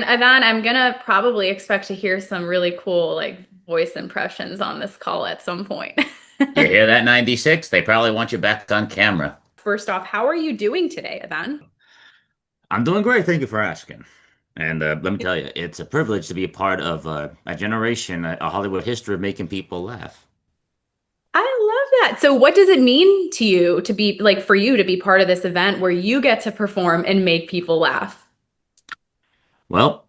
And Adan, I'm gonna probably expect to hear some really cool like voice impressions on this call at some point. You hear that, 96? They probably want you back on camera. First off, how are you doing today, Adan? I'm doing great. Thank you for asking. And let me tell you, it's a privilege to be a part of a generation, a Hollywood history of making people laugh. I love that. So what does it mean to you to be like for you to be part of this event where you get to perform and make people laugh? Well,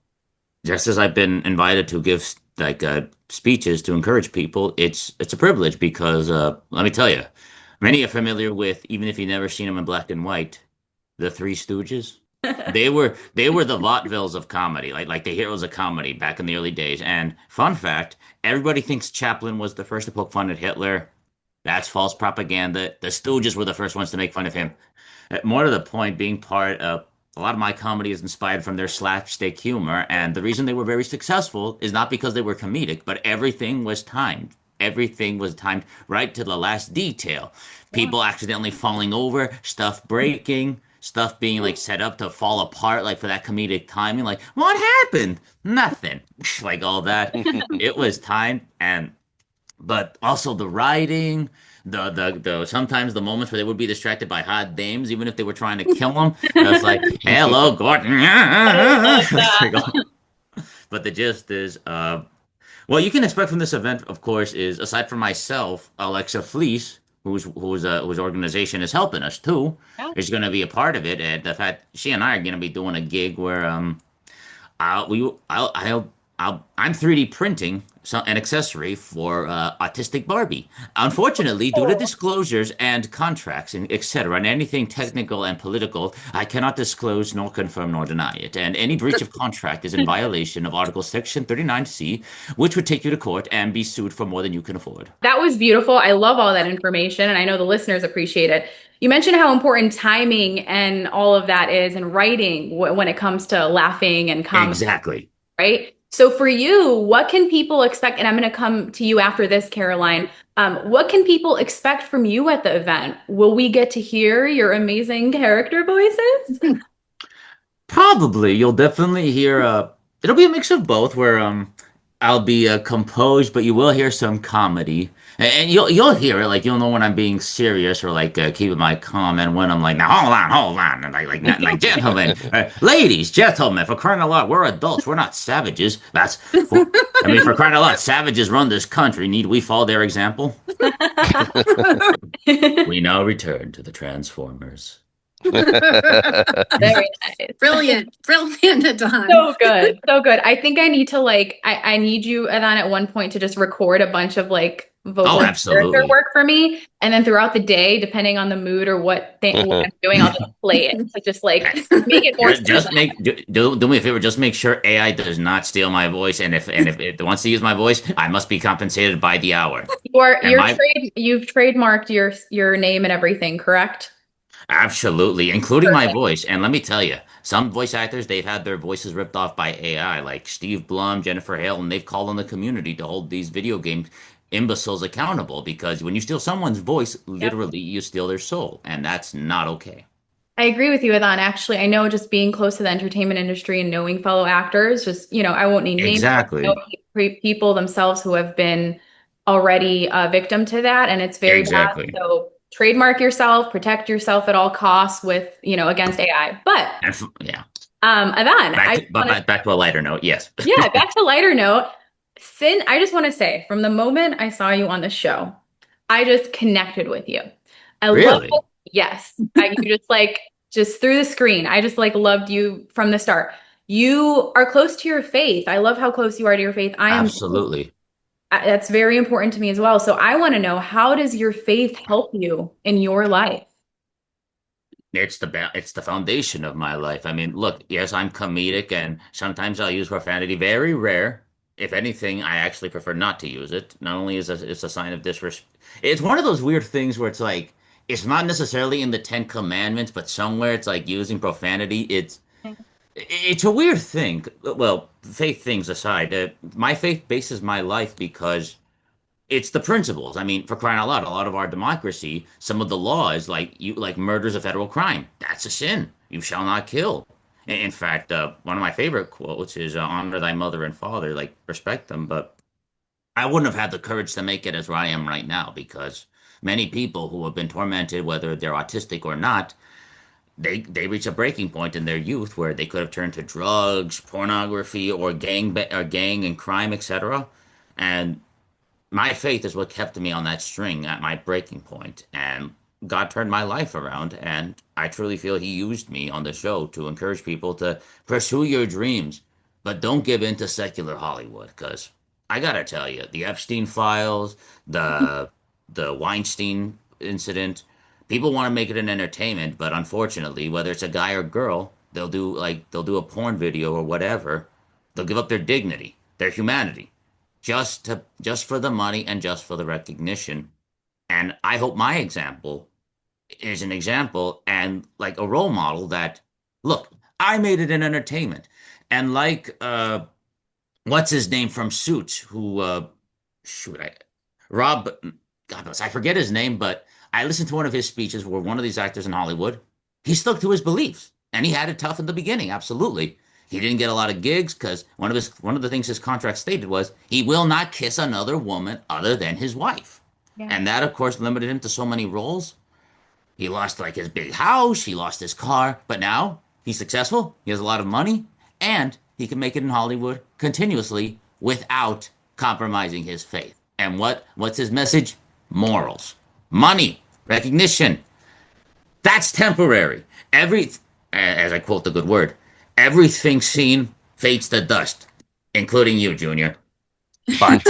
just as I've been invited to give speeches to encourage people, it's a privilege because let me tell you, many are familiar with, even if you've never seen them in black and white, the Three Stooges. They were the vaudevilles of comedy, like the heroes of comedy back in the early days. And fun fact, everybody thinks Chaplin was the first to poke fun at Hitler. That's false propaganda. The Stooges were the first ones to make fun of him. More to the point, being part of a lot of my comedy is inspired from their slapstick humor, and the reason they were very successful is not because they were comedic, but everything was timed. Everything was timed right to the last detail. Yeah. People accidentally falling over, stuff breaking, stuff being like set up to fall apart, like for that comedic timing. Like, what happened? Nothing. Like all that. It was timed, and but also the writing, the sometimes the moments where they would be distracted by hot dames, even if they were trying to kill them. And it's like, hello, Gordon. I love Like, that. oh. But the gist is, what you can expect from this event, of course, is aside from myself, Alexa Fleece, whose organization is helping us too, Yeah. is going to be a part of it. And the fact she and I are going to be doing a gig where I'm 3D printing an accessory for Autistic Barbie. Unfortunately, due to Oh. disclosures and contracts and etc., and anything technical and political, I cannot disclose nor confirm nor deny it. And any breach of contract is in violation of Article Section 39C, which would take you to court and be sued for more than you can afford. That was beautiful. I love all that information, and I know the listeners appreciate it. You mentioned how important timing and all of that is, and writing when it comes to laughing and comedy, Exactly. right? So for you, what can people expect? And I'm going to come to you after this, Caroline. What can people expect from you at the event? Will we get to hear your amazing character voices? Probably, you'll definitely hear it'll be a mix of both where I'll be composed, but you will hear some comedy. And you'll hear it, like you'll know when I'm being serious or like keeping my calm, and when I'm like, now hold on, and like gentlemen, ladies, gentlemen, for crying out loud, we're adults, we're not savages. I mean, for crying out loud, savages run this country. Need we follow their example? We now return to the Transformers. Very nice. Brilliant, brilliant, Adon. So good. So good. I think I need to I need you, Adan, at one point to just record a bunch of like Oh, vocal and character absolutely. work for me. And then throughout the day, depending on the mood or what I'm doing, I'll just play it. So just like make it more Just cinematic. make do me a favor. Just make sure AI does not steal my voice, and if it wants to use my voice, I must be compensated by the hour. And my You've trademarked your name and everything, correct? Absolutely, including my Perfect. voice. And let me tell you, some voice actors they've had their voices ripped off by AI, like Steve Blum, Jennifer Hale, and they've called on the community to hold these video game imbeciles accountable because when you steal someone's voice, Yep. literally you steal their soul, and that's not okay. I agree with you, Adan. Actually, I know just being close to the entertainment industry and knowing fellow actors, just, I won't name names, but I know Exactly. people themselves who have been already a victim to that, and it's very bad. Exactly. So trademark yourself, protect yourself at all costs with, against AI. But Yeah. Adan, Back I to just but want to, back to a lighter note. Yes. yeah, back to lighter note. I just want to say, from the moment I saw you on the show, I just connected with you. I love Really? yes. You just just through the screen. I just like loved you from the start. You are close to your faith. I love how close you are to your faith. I am too. Absolutely. That's very important to me as well. So I want to know, how does your faith help you in your life? It's the foundation of my life. I mean, look, yes, I'm comedic and sometimes I'll use profanity. Very rare. If anything, I actually prefer not to use it. Not only is it's a sign of disrespect. It's one of those weird things where it's like it's not necessarily in the Ten Commandments, but somewhere it's like using profanity. It's a weird thing. Well, faith things aside, my faith bases my life because it's the principles. I mean, for crying out loud, a lot of our democracy, some of the laws, like murder is a federal crime. That's a sin. You shall not kill. In fact, one of my favorite quotes is honor thy mother and father, like respect them. But I wouldn't have had the courage to make it as where I am right now because many people who have been tormented, whether they're autistic or not, they reach a breaking point in their youth where they could have turned to drugs, pornography, or gang and crime, etc. And my faith is what kept me on that string at my breaking point, and God turned my life around. And I truly feel He used me on the show to encourage people to pursue your dreams, but don't give in to secular Hollywood. Because I gotta tell you, the Epstein files, the the Weinstein incident, people want to make it an entertainment, but unfortunately, whether it's a guy or girl, they'll do a porn video or whatever. They'll give up their dignity, their humanity just for the money and just for the recognition. And I hope my example is an example and like a role model that look, I made it in entertainment. And like what's his name from Suits, who shoot I Rob God bless, I forget his name, but I listened to one of his speeches where one of these actors in Hollywood, he stuck to his beliefs and he had it tough in the beginning, absolutely. He didn't get a lot of gigs because one of the things his contract stated was he will not kiss another woman other than his wife. Yeah. And that of course limited him to so many roles. He lost like his big house, he lost his car, but now he's successful, he has a lot of money, and he can make it in Hollywood continuously without compromising his faith. And what's his message? Morals, money, recognition. That's temporary. As I quote the good word, everything seen fades to dust, including you, Junior. But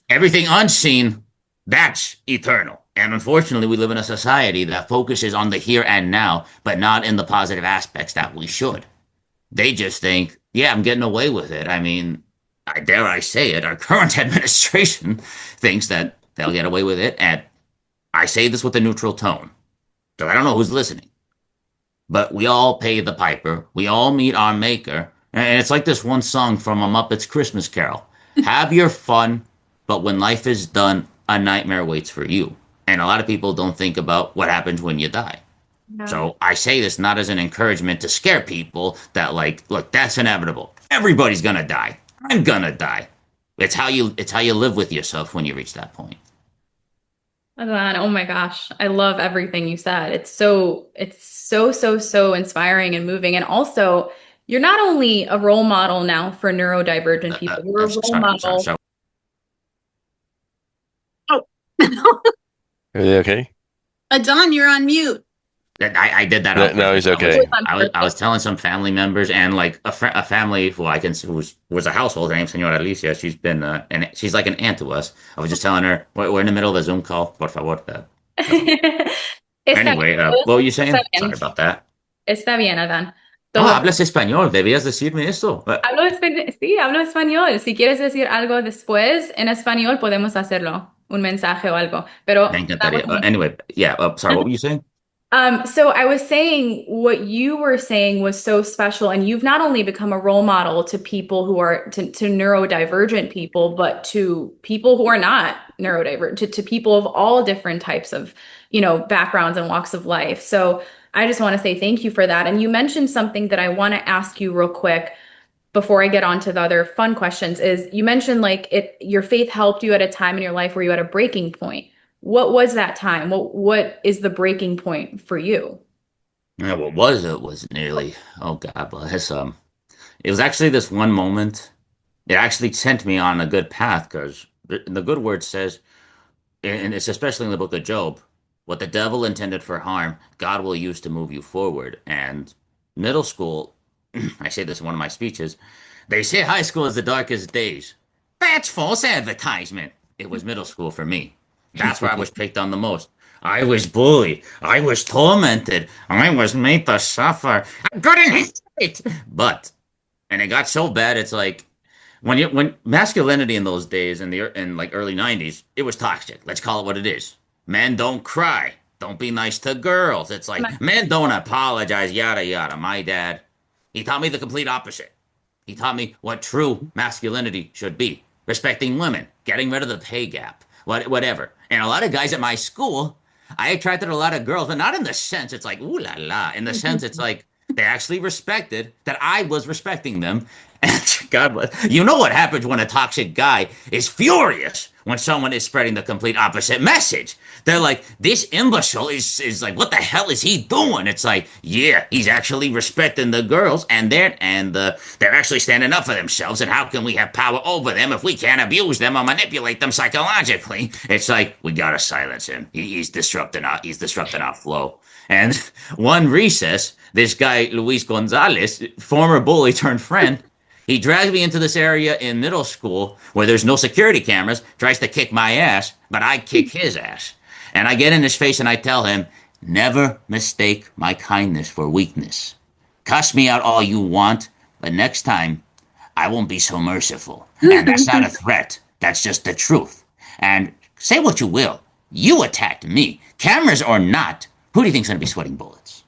everything unseen, that's eternal. And unfortunately, we live in a society that focuses on the here and now, but not in the positive aspects that we should. They just think, yeah, I'm getting away with it. I mean, I dare I say it, our current administration thinks that they'll get away with it. And I say this with a neutral tone. So I don't know who's listening. But we all pay the piper. We all meet our maker. And it's like this one song from a Muppets Christmas Carol. Have your fun, but when life is done, a nightmare waits for you. And a lot of people don't think about what happens when you die. No. So I say this not as an encouragement to scare people that like, look, that's inevitable. Everybody's gonna die. I'm gonna die. It's how you live with yourself when you reach that point. Adan, oh my gosh, I love everything you said. It's so inspiring and moving. And also, you're not only a role model now for neurodivergent people, you're a role model. Sorry. Oh, Are they okay? Adan, you're on mute. I did that. No, he's okay. I was telling some family members and like a family who I can was a household. Her name's Senora Alicia. She's been and she's like an aunt to us. I was just telling her we're in the middle of a Zoom call. Por favor. Está Anyway, bien, what were you saying? está bien. Sorry about that. Está bien, Adan. No, Todo. hablas español. Debías decirme eso. Sí, hablo español. Si quieres decir algo después en español, podemos hacerlo, un mensaje o algo. Pero Me encantaría. Anyway, yeah. Sorry. What were you saying? So I was saying what you were saying was so special, and you've not only become a role model to people who are to neurodivergent people, but to people who are not neurodivergent, to people of all different types of, backgrounds and walks of life. So I just want to say thank you for that. And you mentioned something that I want to ask you real quick before I get on to the other fun questions is you mentioned like your faith helped you at a time in your life where you had a breaking point. What was that time? What is the breaking point for you? Yeah, what was it was nearly. Oh God bless. It was actually this one moment. It actually sent me on a good path because the good word says, and it's especially in the book of Job, what the devil intended for harm, God will use to move you forward. And middle school, I say this in one of my speeches, they say high school is the darkest days. That's false advertisement. It was middle school for me. That's where I was picked on the most. I was bullied. I was tormented. I was made to suffer. I couldn't hate. And it got so bad. It's like when masculinity in those days in like early '90s, it was toxic. Let's call it what it is. Men don't cry. Don't be nice to girls. It's like men don't apologize. Yada yada. My dad, he taught me the complete opposite. He taught me what true masculinity should be: respecting women, getting rid of the pay gap, whatever. And a lot of guys at my school, I attracted a lot of girls, but not in the sense it's like ooh la la. In the sense it's like They actually respected that I was respecting them. And God bless. You know what happens when a toxic guy is furious when someone is spreading the complete opposite message. They're like, this imbecile is like, what the hell is he doing? It's like, yeah, he's actually respecting the girls, and they're actually standing up for themselves. And how can we have power over them if we can't abuse them or manipulate them psychologically? It's like we gotta silence him. He's disrupting our flow. And one recess, this guy Luis Gonzalez, former bully turned friend, he dragged me into this area in middle school where there's no security cameras, tries to kick my ass, but I kick his ass. And I get in his face and I tell him, never mistake my kindness for weakness. Cuss me out all you want, but next time I won't be so merciful. And that's not a threat. That's just the truth. And say what you will. You attacked me. Cameras or not, who do you think's going to be sweating bullets?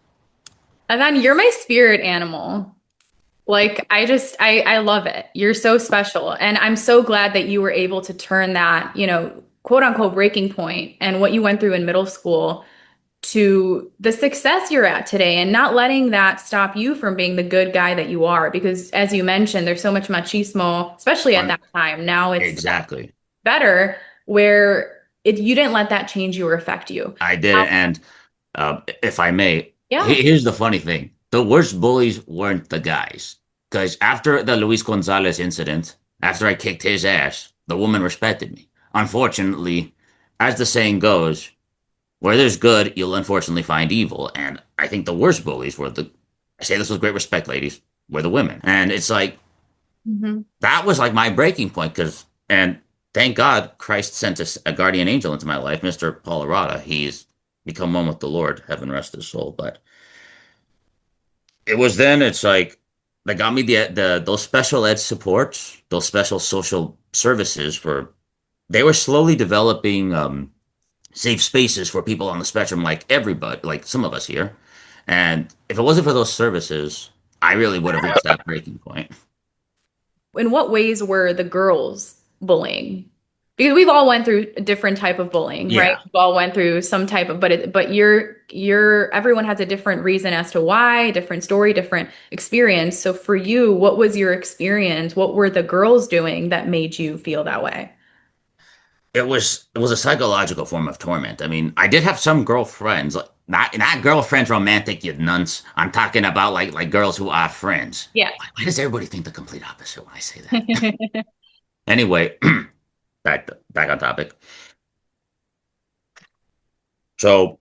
Adan, you're my spirit animal. Like, I love it. You're so special. And I'm so glad that you were able to turn that, quote unquote breaking point and what you went through in middle school to the success you're at today, and not letting that stop you from being the good guy that you are. Because as you mentioned, there's so much machismo, especially at that time. Now it's exactly better where you didn't let that change you or affect you. I did. And if I may, Yeah. here's the funny thing. The worst bullies weren't the guys. Because after the Luis Gonzalez incident, after I kicked his ass, the woman respected me. Unfortunately, as the saying goes, where there's good, you'll unfortunately find evil. And I think the worst bullies I say this with great respect, ladies, were the women. And it's like, that was like my breaking point. And thank God Christ sent a guardian angel into my life, Mr. Paul Arata. He's become one with the Lord, heaven rest his soul. But it was then, it's like, that got me those special ed supports, those special social services they were slowly developing safe spaces for people on the spectrum, like everybody, like some of us here. And if it wasn't for those services, I really would have reached that breaking point. In what ways were the girls bullying? Because we've all went through a different type of bullying, right? We've all went through some type of, but everyone has a different reason as to why, different story, different experience. So for you, what was your experience? What were the girls doing that made you feel that way? It was a psychological form of torment. I mean, I did have some girlfriends, like, not girlfriends romantic, you nuns. I'm talking about like girls who are friends. Yeah. Why does everybody think the complete opposite when I say that? Anyway, back on topic. So,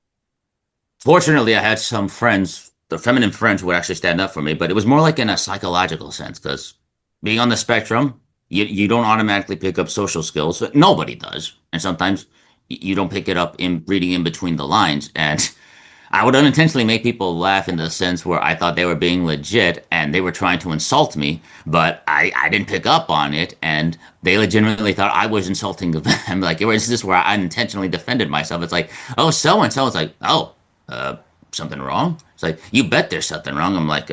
fortunately, I had some friends, the feminine friends, who would actually stand up for me, but it was more like in a psychological sense, because being on the spectrum, you don't automatically pick up social skills. Nobody does. And sometimes you don't pick it up in reading in between the lines. And I would unintentionally make people laugh in the sense where I thought they were being legit and they were trying to insult me, but I didn't pick up on it. And they legitimately thought I was insulting them. Like, it was this where I unintentionally defended myself. It's like, oh, so-and-so. It's like, oh, something wrong? It's like, you bet there's something wrong. I'm like,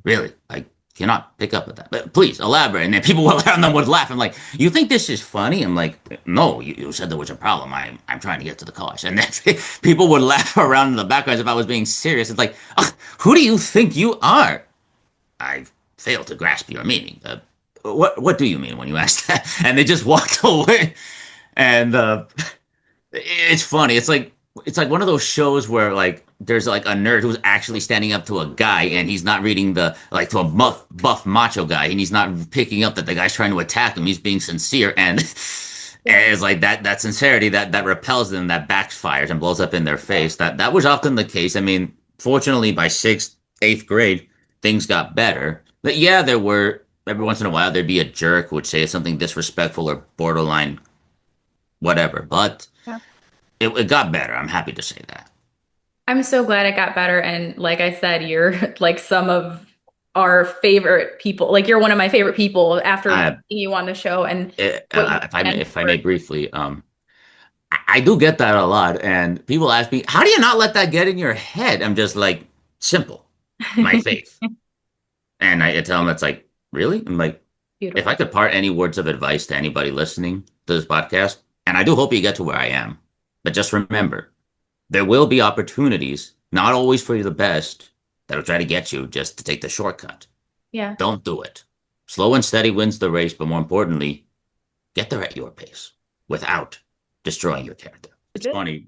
really? I cannot pick up with that. But please elaborate. And then people around them would laugh. I'm like, you think this is funny? I'm like, no, you said there was a problem. I'm trying to get to the cause. And then people would laugh around in the background as if I was being serious. It's like, who do you think you are? I failed to grasp your meaning. What do you mean when you ask that? And they just walked away. And it's funny. It's like one of those shows where like there's like a nerd who's actually standing up to a guy and he's not reading to a buff macho guy, and he's not picking up that the guy's trying to attack him. He's being sincere, and it's like that sincerity that repels them, that backfires and blows up in their face. That was often the case. I mean, fortunately, by 6th, 8th grade, things got better. But yeah, there were every once in a while there'd be a jerk who would say something disrespectful or borderline whatever, but it got better. I'm happy to say that. I'm so glad it got better. And like I said, you're like some of our favorite people. Like, you're one of my favorite people after meeting you on the show. And if I may briefly, I do get that a lot. And people ask me, how do you not let that get in your head? I'm just like, simple, my faith. And I tell them, it's like, really? I'm like, beautiful. If I could part any words of advice to anybody listening to this podcast, and I do hope you get to where I am, but just remember, there will be opportunities, not always for the best, that'll try to get you just to take the shortcut. Yeah. Don't do it. Slow and steady wins the race, but more importantly, get there at your pace without destroying your character. It's funny.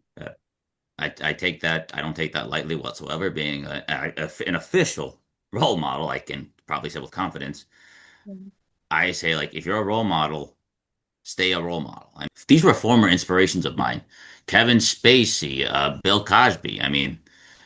I take that. I don't take that lightly whatsoever. Being an official role model, I can probably say with confidence. I say, like, if you're a role model, stay a role model. I mean, these were former inspirations of mine. Kevin Spacey, Bill Cosby. I mean,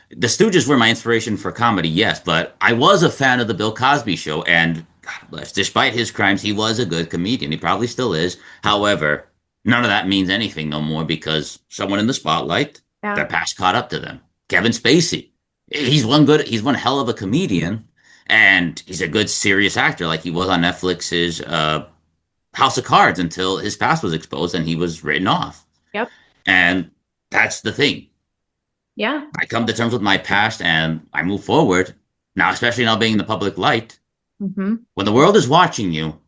the Stooges were my inspiration for comedy, yes, but I was a fan of the Bill Cosby Show, and God bless, despite his crimes, he was a good comedian. He probably still is. However, none of that means anything no more because someone in the spotlight, their past caught up to them. Kevin Spacey, he's one hell of a comedian, and he's a good serious actor, like he was on Netflix's House of Cards until his past was exposed and he was written off. Yep. And that's the thing. Yeah. I come to terms with my past and I move forward. Now, especially now being in the public light, when the world is watching you,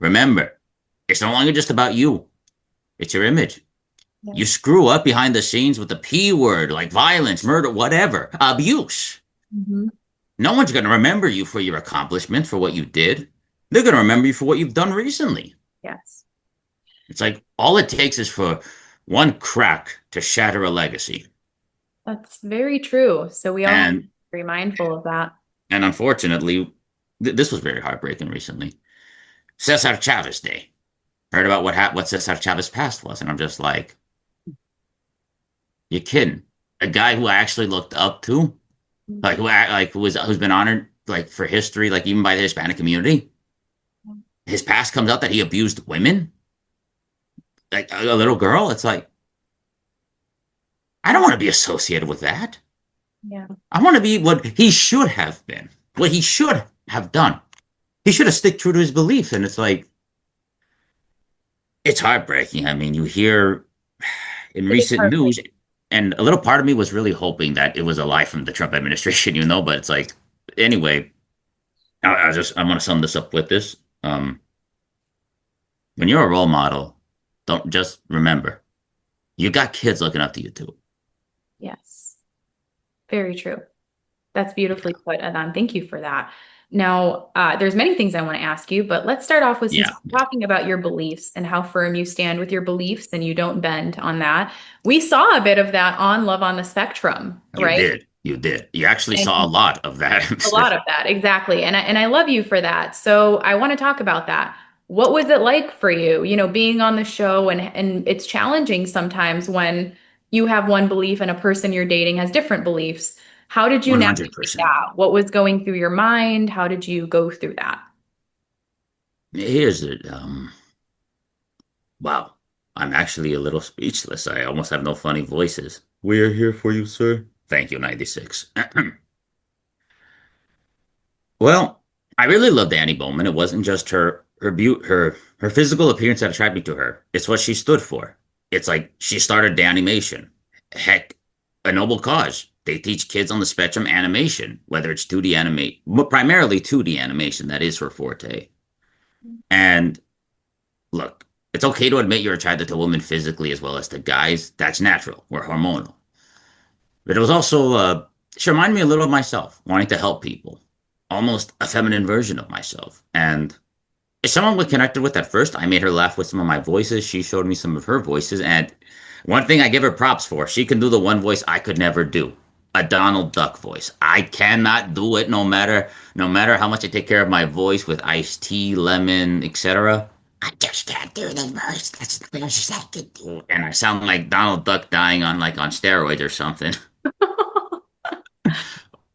remember, it's no longer just about you. It's your image. Yeah. You screw up behind the scenes with the P word, like violence, murder, whatever, abuse. No one's going to remember you for your accomplishment, for what you did. They're going to remember you for what you've done recently. Yes. It's like all it takes is for one crack to shatter a legacy. That's very true. So we all have to be very mindful of that. And unfortunately, this was very heartbreaking recently. Cesar Chavez Day. Heard about what Cesar Chavez's past was, and I'm just like, you're kidding. A guy who I actually looked up to, who's been honored like for history, like even by the Hispanic community. His past comes out that he abused women, like a little girl. It's like, I don't want to be associated with that. Yeah. I want to be what he should have been, what he should have done. He should have stick true to his beliefs. And it's like, it's heartbreaking. I mean, you hear in recent news, and a little part of me was really hoping that it was a lie from the Trump administration, but it's like, anyway, I want to sum this up with this. When you're a role model, don't just remember, you got kids looking up to you too. Yes. Very true. That's beautifully put, Adan. Thank you for that. Now, there's many things I want to ask you, but let's start off with talking about your beliefs and how firm you stand with your beliefs and you don't bend on that. We saw a bit of that on Love on the Spectrum, right? You did. You actually saw a lot of that. A lot of that, exactly. And I love you for that. So I want to talk about that. What was it like for you, being on the show and it's challenging sometimes when you have one belief and a person you're dating has different beliefs. How did you navigate that? What was going through your mind? How did you go through that? Here's it. Wow. I'm actually a little speechless. I almost have no funny voices. We're here for you, sir. Thank you, 96. Well, I really loved Annie Bowman. It wasn't just her physical appearance that attracted me to her. It's what she stood for. It's like she started animation. Heck, a noble cause. They teach kids on the spectrum animation, whether it's 2D animation, but primarily 2D animation. That is her forte. And look, it's okay to admit you're attracted to women physically as well as to guys. That's natural. We're hormonal. But it was also, she reminded me a little of myself, wanting to help people. Almost a feminine version of myself. And if someone we connected with at first, I made her laugh with some of my voices. She showed me some of her voices. And one thing I give her props for, she can do the one voice I could never do. A Donald Duck voice. I cannot do it no matter how much I take care of my voice with iced tea, lemon, etc. I just can't do the voice. That's the best I can do. And I sound like Donald Duck dying on steroids or something.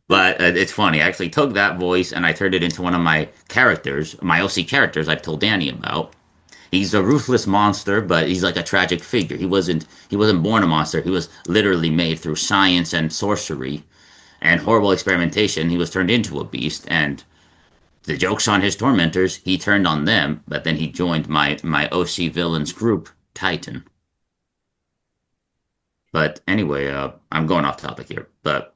But it's funny. I actually took that voice and I turned it into one of my characters, my OC characters I've told Danny about. He's a ruthless monster, but he's like a tragic figure. He wasn't born a monster. He was literally made through science and sorcery and horrible experimentation. He was turned into a beast, and the joke's on his tormentors. He turned on them, but then he joined my OC villains group, Titan. But anyway, I'm going off topic here, but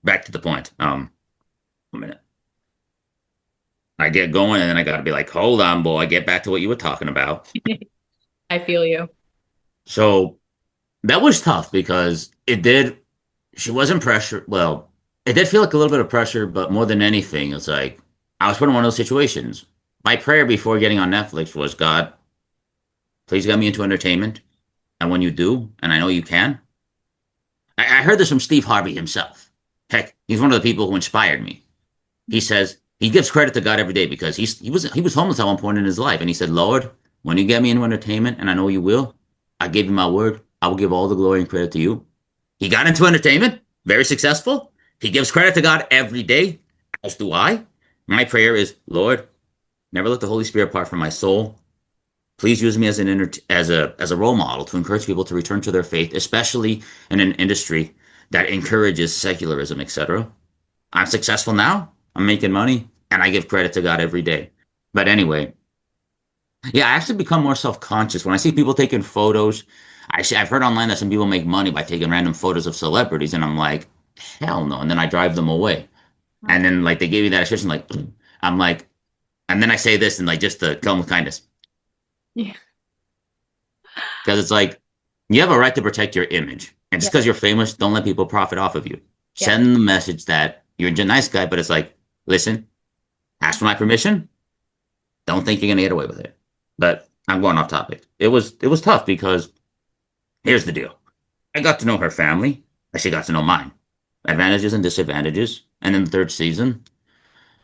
back to the point. A minute. I get going and then I got to be like, hold on, boy, get back to what you were talking about. I feel you. So that was tough because she wasn't pressured. Well, it did feel like a little bit of pressure, but more than anything, it's like I was put in one of those situations. My prayer before getting on Netflix was, God, please get me into entertainment. And when you do, and I know you can, I heard this from Steve Harvey himself. Heck, he's one of the people who inspired me. He says he gives credit to God every day because he was homeless at one point in his life, and he said, Lord, when you get me into entertainment, and I know you will, I gave you my word. I will give all the glory and credit to you. He got into entertainment, very successful. He gives credit to God every day, as do I. My prayer is, Lord, never let the Holy Spirit part from my soul. Please use me as as a role model to encourage people to return to their faith, especially in an industry that encourages secularism, etc. I'm successful now. I'm making money, and I give credit to God every day. But anyway, yeah, I actually become more self-conscious when I see people taking photos. I've heard online that some people make money by taking random photos of celebrities, and I'm like, hell no. And then I drive them away. And then like they gave me that assertion, like I'm like, and then I say this and like just to kill them with kindness. Yeah. Because it's like you have a right to protect your image. And just because you're famous, don't let people profit off of you. Yeah. Send them the message that you're a nice guy, but it's like, listen, ask for my permission. Don't think you're gonna get away with it. But I'm going off topic. It was tough because here's the deal. I got to know her family, and she got to know mine. Advantages and disadvantages. And in the third season,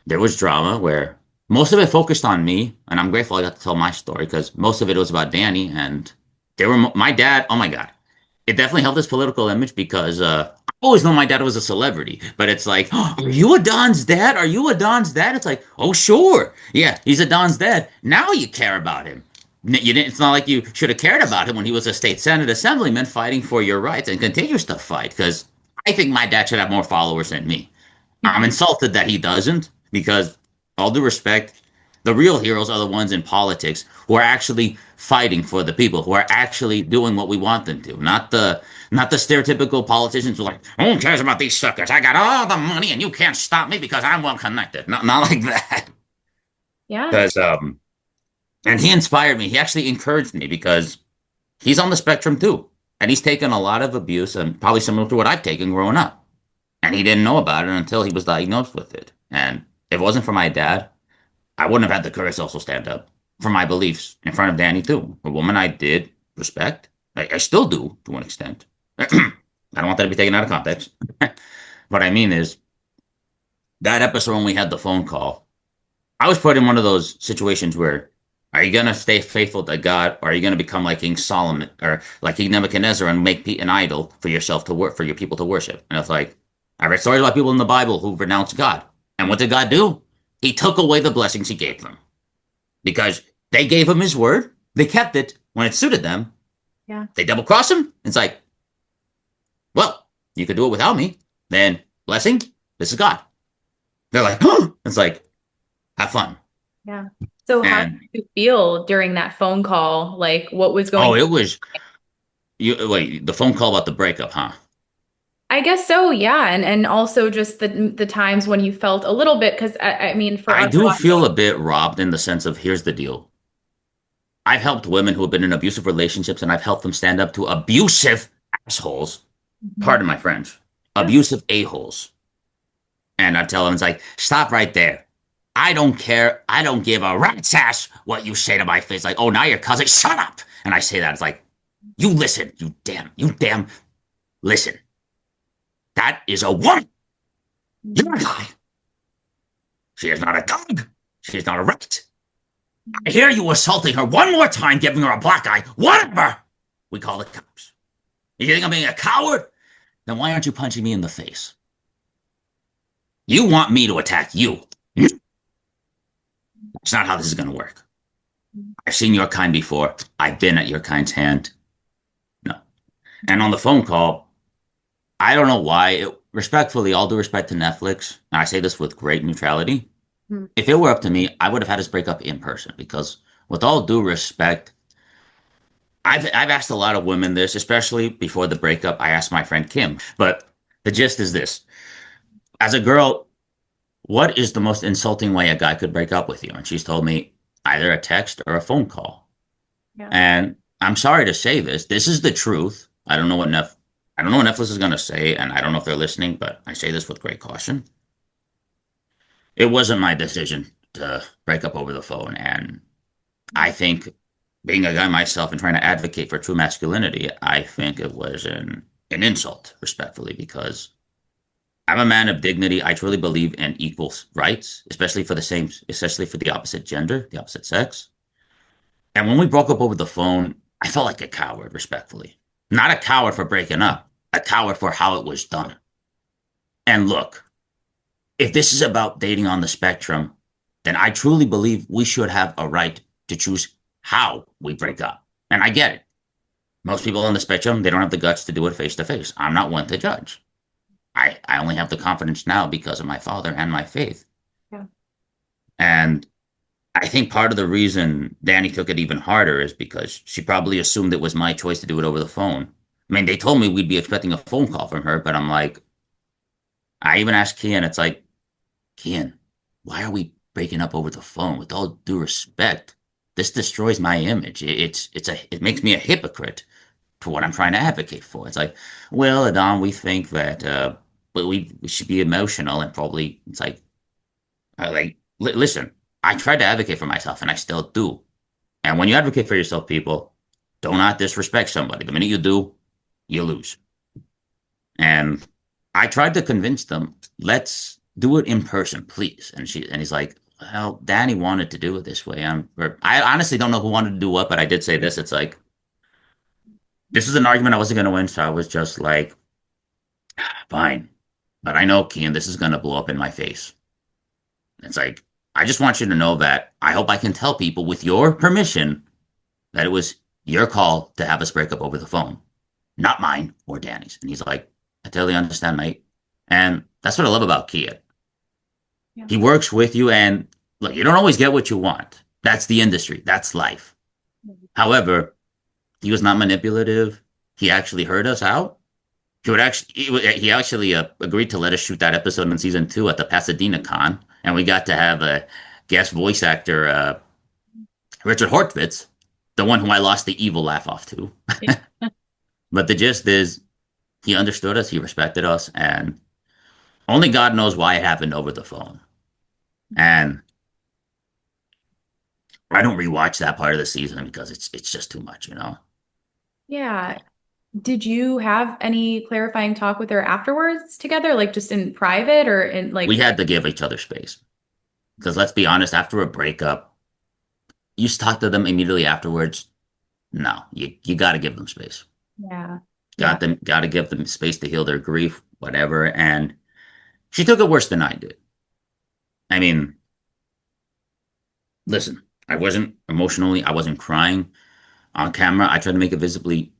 there was drama where most of it focused on me, and I'm grateful I got to tell my story because most of it was about Danny, and they were my dad. Oh my God, it definitely helped his political image because I always known my dad was a celebrity, but it's like, oh, are you Adon's dad? Are you Adon's dad? It's like, oh sure, yeah, he's Adon's dad. Now you care about him. You didn't. It's not like you should have cared about him when he was a state senate assemblyman fighting for your rights and continues to fight because I think my dad should have more followers than me. I'm insulted that he doesn't because, all due respect, the real heroes are the ones in politics who are actually fighting for the people, who are actually doing what we want them to, not the stereotypical politicians who are like, who cares about these suckers? I got all the money and you can't stop me because I'm well connected. Not like that. Yeah. Because and he inspired me. He actually encouraged me because he's on the spectrum too, and he's taken a lot of abuse and probably similar to what I've taken growing up. And he didn't know about it until he was diagnosed with it. And if it wasn't for my dad, I wouldn't have had the courage to also stand up for my beliefs in front of Danny too. A woman I did respect. I still do to an extent. I don't want that to be taken out of context. What I mean is that episode when we had the phone call, I was put in one of those situations where are you going to stay faithful to God or are you going to become like King Solomon or like King Nebuchadnezzar and make an idol for yourself to work for your people to worship? And it's like, I read stories about people in the Bible who renounced God. And what did God do? He took away the blessings he gave them because they gave him his word. They kept it when it suited them. Yeah. They double cross him. It's like, well, you could do it without me. Then blessing, this is God. They're like, oh, it's like, have fun. Yeah. So how did you feel during that phone call? Like what was going on? Oh, it was the phone call about the breakup, huh? I guess so, yeah. And also just the times when you felt a little bit, because I mean, I do feel a bit robbed in the sense of here's the deal. I've helped women who have been in abusive relationships and I've helped them stand up to abusive assholes. Pardon my French. Abusive a-holes. And I tell them, it's like, stop right there. I don't care. I don't give a rat's ass what you say to my face. Like, oh, now your cousin, shut up. And I say that. It's like, you listen, you damn, listen. That is a woman. You're a guy. She is not a dog. She is not a rat. I hear you assaulting her one more time, giving her a black eye. Whatever. We call the cops. You think I'm being a coward? Then why aren't you punching me in the face? You want me to attack you. That's not how this is going to work. I've seen your kind before. I've been at your kind's hand. No. And on the phone call, I don't know why. Respectfully, all due respect to Netflix, and I say this with great neutrality, if it were up to me, I would have had us break up in person because with all due respect, I've asked a lot of women this, especially before the breakup. I asked my friend Kim, but the gist is this. As a girl, what is the most insulting way a guy could break up with you? And she's told me either a text or a phone call. Yeah. And I'm sorry to say this. This is the truth. I don't know what I don't know what Netflix is going to say, and I don't know if they're listening, but I say this with great caution. It wasn't my decision to break up over the phone. And I think being a guy myself and trying to advocate for true masculinity, I think it was an insult, respectfully, because I'm a man of dignity. I truly believe in equal rights, especially for the opposite gender, the opposite sex. And when we broke up over the phone, I felt like a coward, respectfully. Not a coward for breaking up, a coward for how it was done. And look, if this is about dating on the spectrum, then I truly believe we should have a right to choose how we break up. And I get it. Most people on the spectrum, they don't have the guts to do it face to face. I'm not one to judge. I only have the confidence now because of my father and my faith. Yeah. And I think part of the reason Danny took it even harder is because she probably assumed it was my choice to do it over the phone. I mean, they told me we'd be expecting a phone call from her, but I'm like, I even asked Kian, it's like, Kian, why are we breaking up over the phone? With all due respect, this destroys my image. It makes me a hypocrite for what I'm trying to advocate for. It's like, well, Adan, we think that but we should be emotional and probably it's like listen, I tried to advocate for myself and I still do. And when you advocate for yourself, people, do not disrespect somebody. The minute you do, you lose. And I tried to convince them, let's do it in person, please. And he's like, well, Danny wanted to do it this way. I honestly don't know who wanted to do what, but I did say this. It's like this is an argument I wasn't going to win, so I was just like, fine. But I know, Kian, this is going to blow up in my face. It's like, I just want you to know that I hope I can tell people with your permission that it was your call to have us break up over the phone, not mine or Danny's. And he's like, I totally understand, mate. And that's what I love about Kian. Yeah. He works with you, and look, you don't always get what you want. That's the industry. That's life. However, he was not manipulative. He actually heard us out. He actually agreed to let us shoot that episode in season 2 at the Pasadena Con, and we got to have a guest voice actor, Richard Hortvitz, the one who I lost the evil laugh off to. But the gist is, he understood us, he respected us, and only God knows why it happened over the phone. And I don't rewatch that part of the season because it's just too much, you know? Yeah. Did you have any clarifying talk with her afterwards together, like just in private or in like? We had to give each other space. Because let's be honest, after a breakup, you talk to them immediately afterwards. No, you got to give them space. Yeah. Got to give them space to heal their grief, whatever. And she took it worse than I did. I mean, listen, I wasn't crying on camera. I tried to make it visibly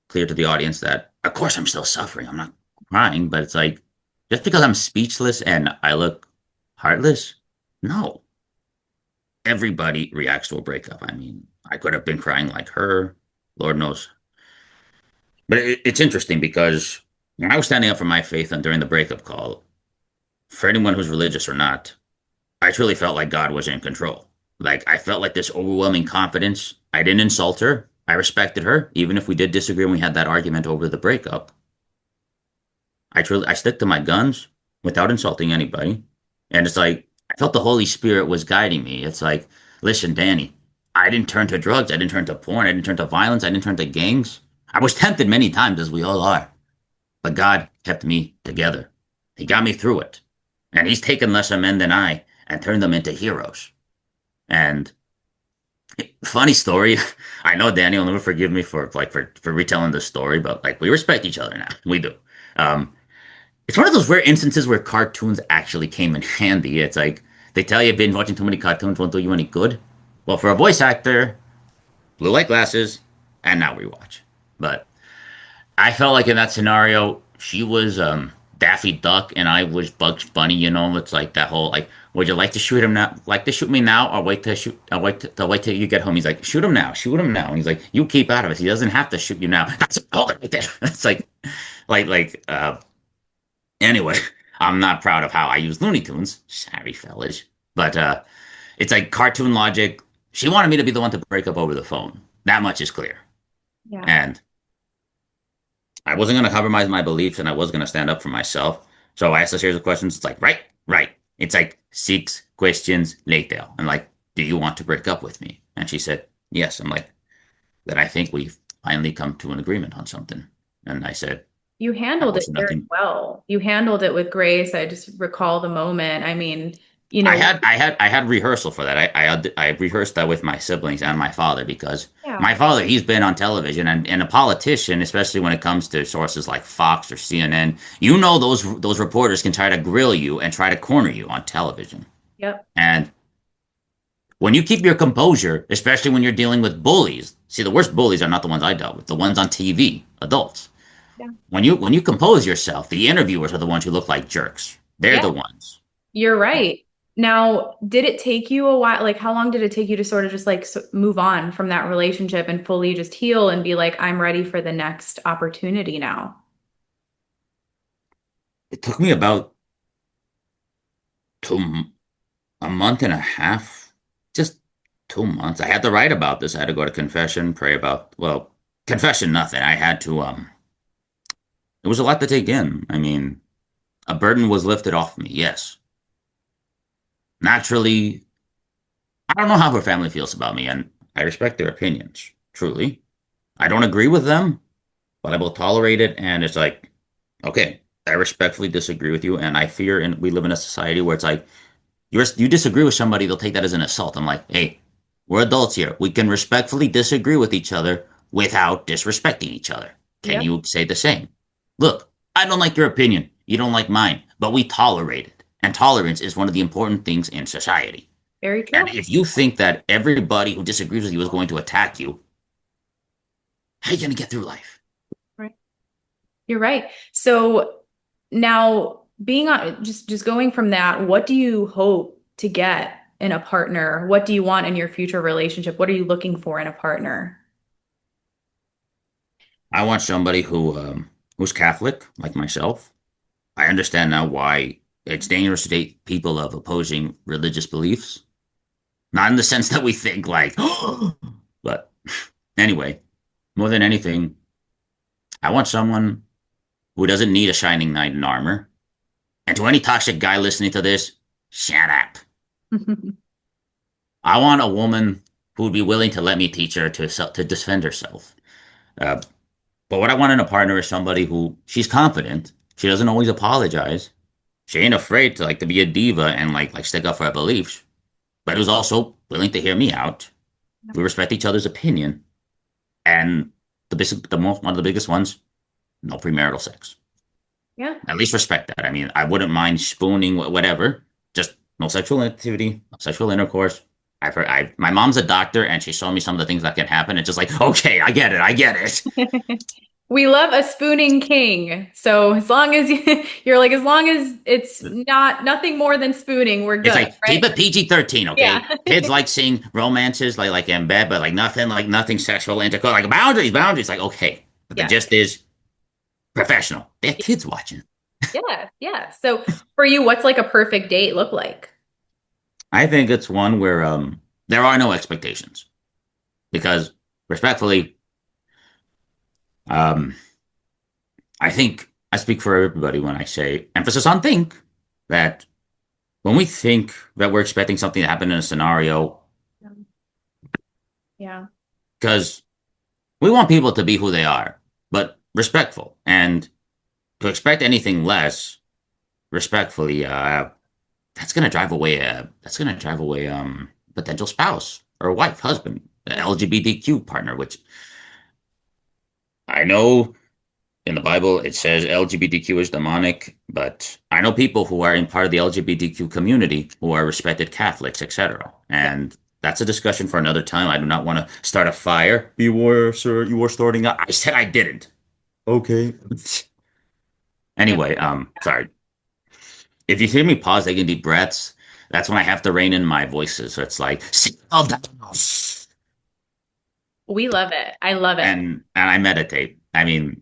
clear to the audience that, of course, I'm still suffering. I'm not crying, but it's like, just because I'm speechless and I look heartless, no. Everybody reacts to a breakup. I mean, I could have been crying like her, Lord knows. But it's interesting because when I was standing up for my faith and during the breakup call, for anyone who's religious or not, I truly felt like God was in control. Like I felt like this overwhelming confidence. I didn't insult her. I respected her, even if we did disagree and we had that argument over the breakup. I stick to my guns without insulting anybody. And it's like I felt the Holy Spirit was guiding me. It's like, listen, Danny, I didn't turn to drugs, I didn't turn to porn, I didn't turn to violence, I didn't turn to gangs. I was tempted many times, as we all are. But God kept me together. He got me through it. And he's taken lesser men than I and turned them into heroes. And funny story, I know Danny will never forgive me for retelling this story, but like we respect each other now. We do. It's one of those rare instances where cartoons actually came in handy. It's like they tell you binge watching too many cartoons won't do you any good. Well, for a voice actor, blue light glasses, and now we watch. But I felt like in that scenario, she was Daffy Duck and I was Bugs Bunny. You know, it's like that whole like, would you like to shoot him now? Like to shoot me now, or wait to shoot? Wait till you get home. He's like, shoot him now, shoot him now. And he's like, you keep out of it. He doesn't have to shoot you now. That's all right there. It's like. Anyway, I'm not proud of how I use Looney Tunes. Sorry, fellas. But it's like cartoon logic. She wanted me to be the one to break up over the phone. That much is clear. Yeah. And I wasn't going to compromise my beliefs and I was going to stand up for myself. So I asked a series of questions. It's like, right, right. It's like 6 questions later. I'm like, do you want to break up with me? And she said, yes. I'm like, then I think we've finally come to an agreement on something. And I said, You I handled it wish very nothing. well. You handled it with grace. I just recall the moment. I mean, you I know, had I had I had rehearsal for that. I rehearsed that with my siblings and my father because yeah, my father, he's been on television and a politician, especially when it comes to sources like Fox or CNN. You know those reporters can try to grill you and try to corner you on television. yep, And when you keep your composure, especially when you're dealing with bullies, see the worst bullies are not the ones I dealt with, the ones on TV, adults. yeah, When you compose yourself, the interviewers are the ones who look like jerks. They're yeah, the ones. you're right. Now, did it take you a while? Like, how long did it take you to sort of just like move on from that relationship and fully just heal and be like, I'm ready for the next opportunity now? It took me about two a month and a half, just 2 months. I had to write about this. I had to go to confession, pray about, well, confession, nothing. I had to, it was a lot to take in. I mean, a burden was lifted off me, yes. Naturally, I don't know how her family feels about me, and I respect their opinions, truly. I don't agree with them, but I will tolerate it, and it's like, okay, I respectfully disagree with you, and I fear, and we live in a society where it's like, you disagree with somebody, they'll take that as an assault. I'm like, hey, we're adults here. We can respectfully disagree with each other without disrespecting each other. Can Yep, you say the same? Look, I don't like your opinion. You don't like mine, but we tolerate it. And tolerance is one of the important things in society. very And true. if you think that everybody who disagrees with you is going to attack you, how are you going to get through life? Right. You're right. So now being on just going from that, what do you hope to get in a partner? What do you want in your future relationship? What are you looking for in a partner? I want somebody who's Catholic, like myself. I understand now why it's dangerous to date people of opposing religious beliefs. Not in the sense that we think like, but anyway, more than anything, I want someone who doesn't need a shining knight in armor. And to any toxic guy listening to this, shut up. I want a woman who would be willing to let me teach her to defend herself. Uh, but what I want in a partner is somebody who she's confident. She doesn't always apologize. She ain't afraid to like to be a diva and like stick up for her beliefs, but who's also willing to hear me out. We respect each other's opinion, and one of the biggest ones, no premarital sex. Yeah. At least respect that. I mean, I wouldn't mind spooning, whatever. Just no sexual activity, no sexual intercourse. I've heard. My mom's a doctor, and she showed me some of the things that can happen. It's just like, okay, I get it, I get it. We love a spooning king. So as long as you're like, as long as it's not nothing more than spooning, we're It's good, like keep right? it PG-13, okay? Yeah. Kids like seeing romances like in bed, but like nothing sexual intercourse, like boundaries. Like okay, but the Yeah. gist is professional. They have kids watching. Yeah. Yeah. So for you, what's like a perfect date look like? I think it's one where there are no expectations because respectfully, um I think I speak for everybody when I say emphasis on think that when we think that we're expecting something to happen in a scenario, Yeah. because we want people to be who they are, but respectful. And to expect anything less, respectfully, that's gonna drive away potential spouse or wife, husband, LGBTQ partner, which I know in the Bible it says LGBTQ is demonic, but I know people who are in part of the LGBTQ community who are respected Catholics, etc. Yeah. And that's a discussion for another time. I do not want to start a fire. You were, sir, you were starting. I said I didn't. Okay. Yeah. Anyway, sorry. If you hear me pause, taking deep breaths, that's when I have to rein in my voices. So it's like, "Settle down." We love it. I love it. And I meditate. I mean,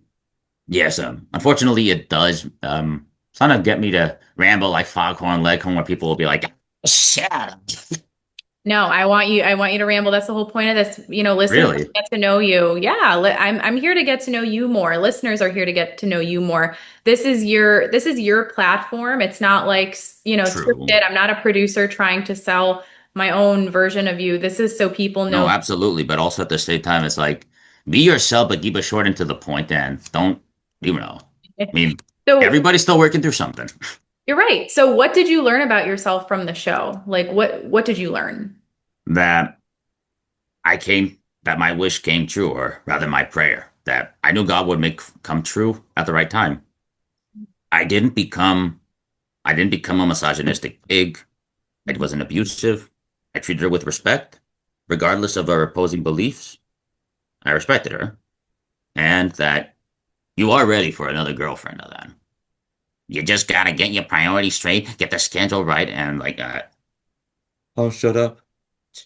yes, unfortunately it does kind of get me to ramble like Foghorn Leghorn, where people will be like, shut up. No, I want you to ramble. That's the whole point of this. Listeners Really? get to know you. Yeah, I'm here to get to know you more. Listeners are here to get to know you more. This is your platform. It's not like, True. scripted. I'm not a producer trying to sell my own version of you. This is so people No, know. absolutely. But also at the same time, it's like be yourself, but keep it short and to the point and don't, I mean, So everybody's still working through something. you're right. So what did you learn about yourself from the show? Like what did you learn? That that my wish came true, or rather my prayer, that I knew God would make come true at the right time. I didn't become I didn't become a misogynistic pig. I wasn't abusive. I treated her with respect, regardless of her opposing beliefs. I respected her, and that you are ready for another girlfriend, Adan. You just gotta get your priorities straight, get the schedule right, and oh, shut up.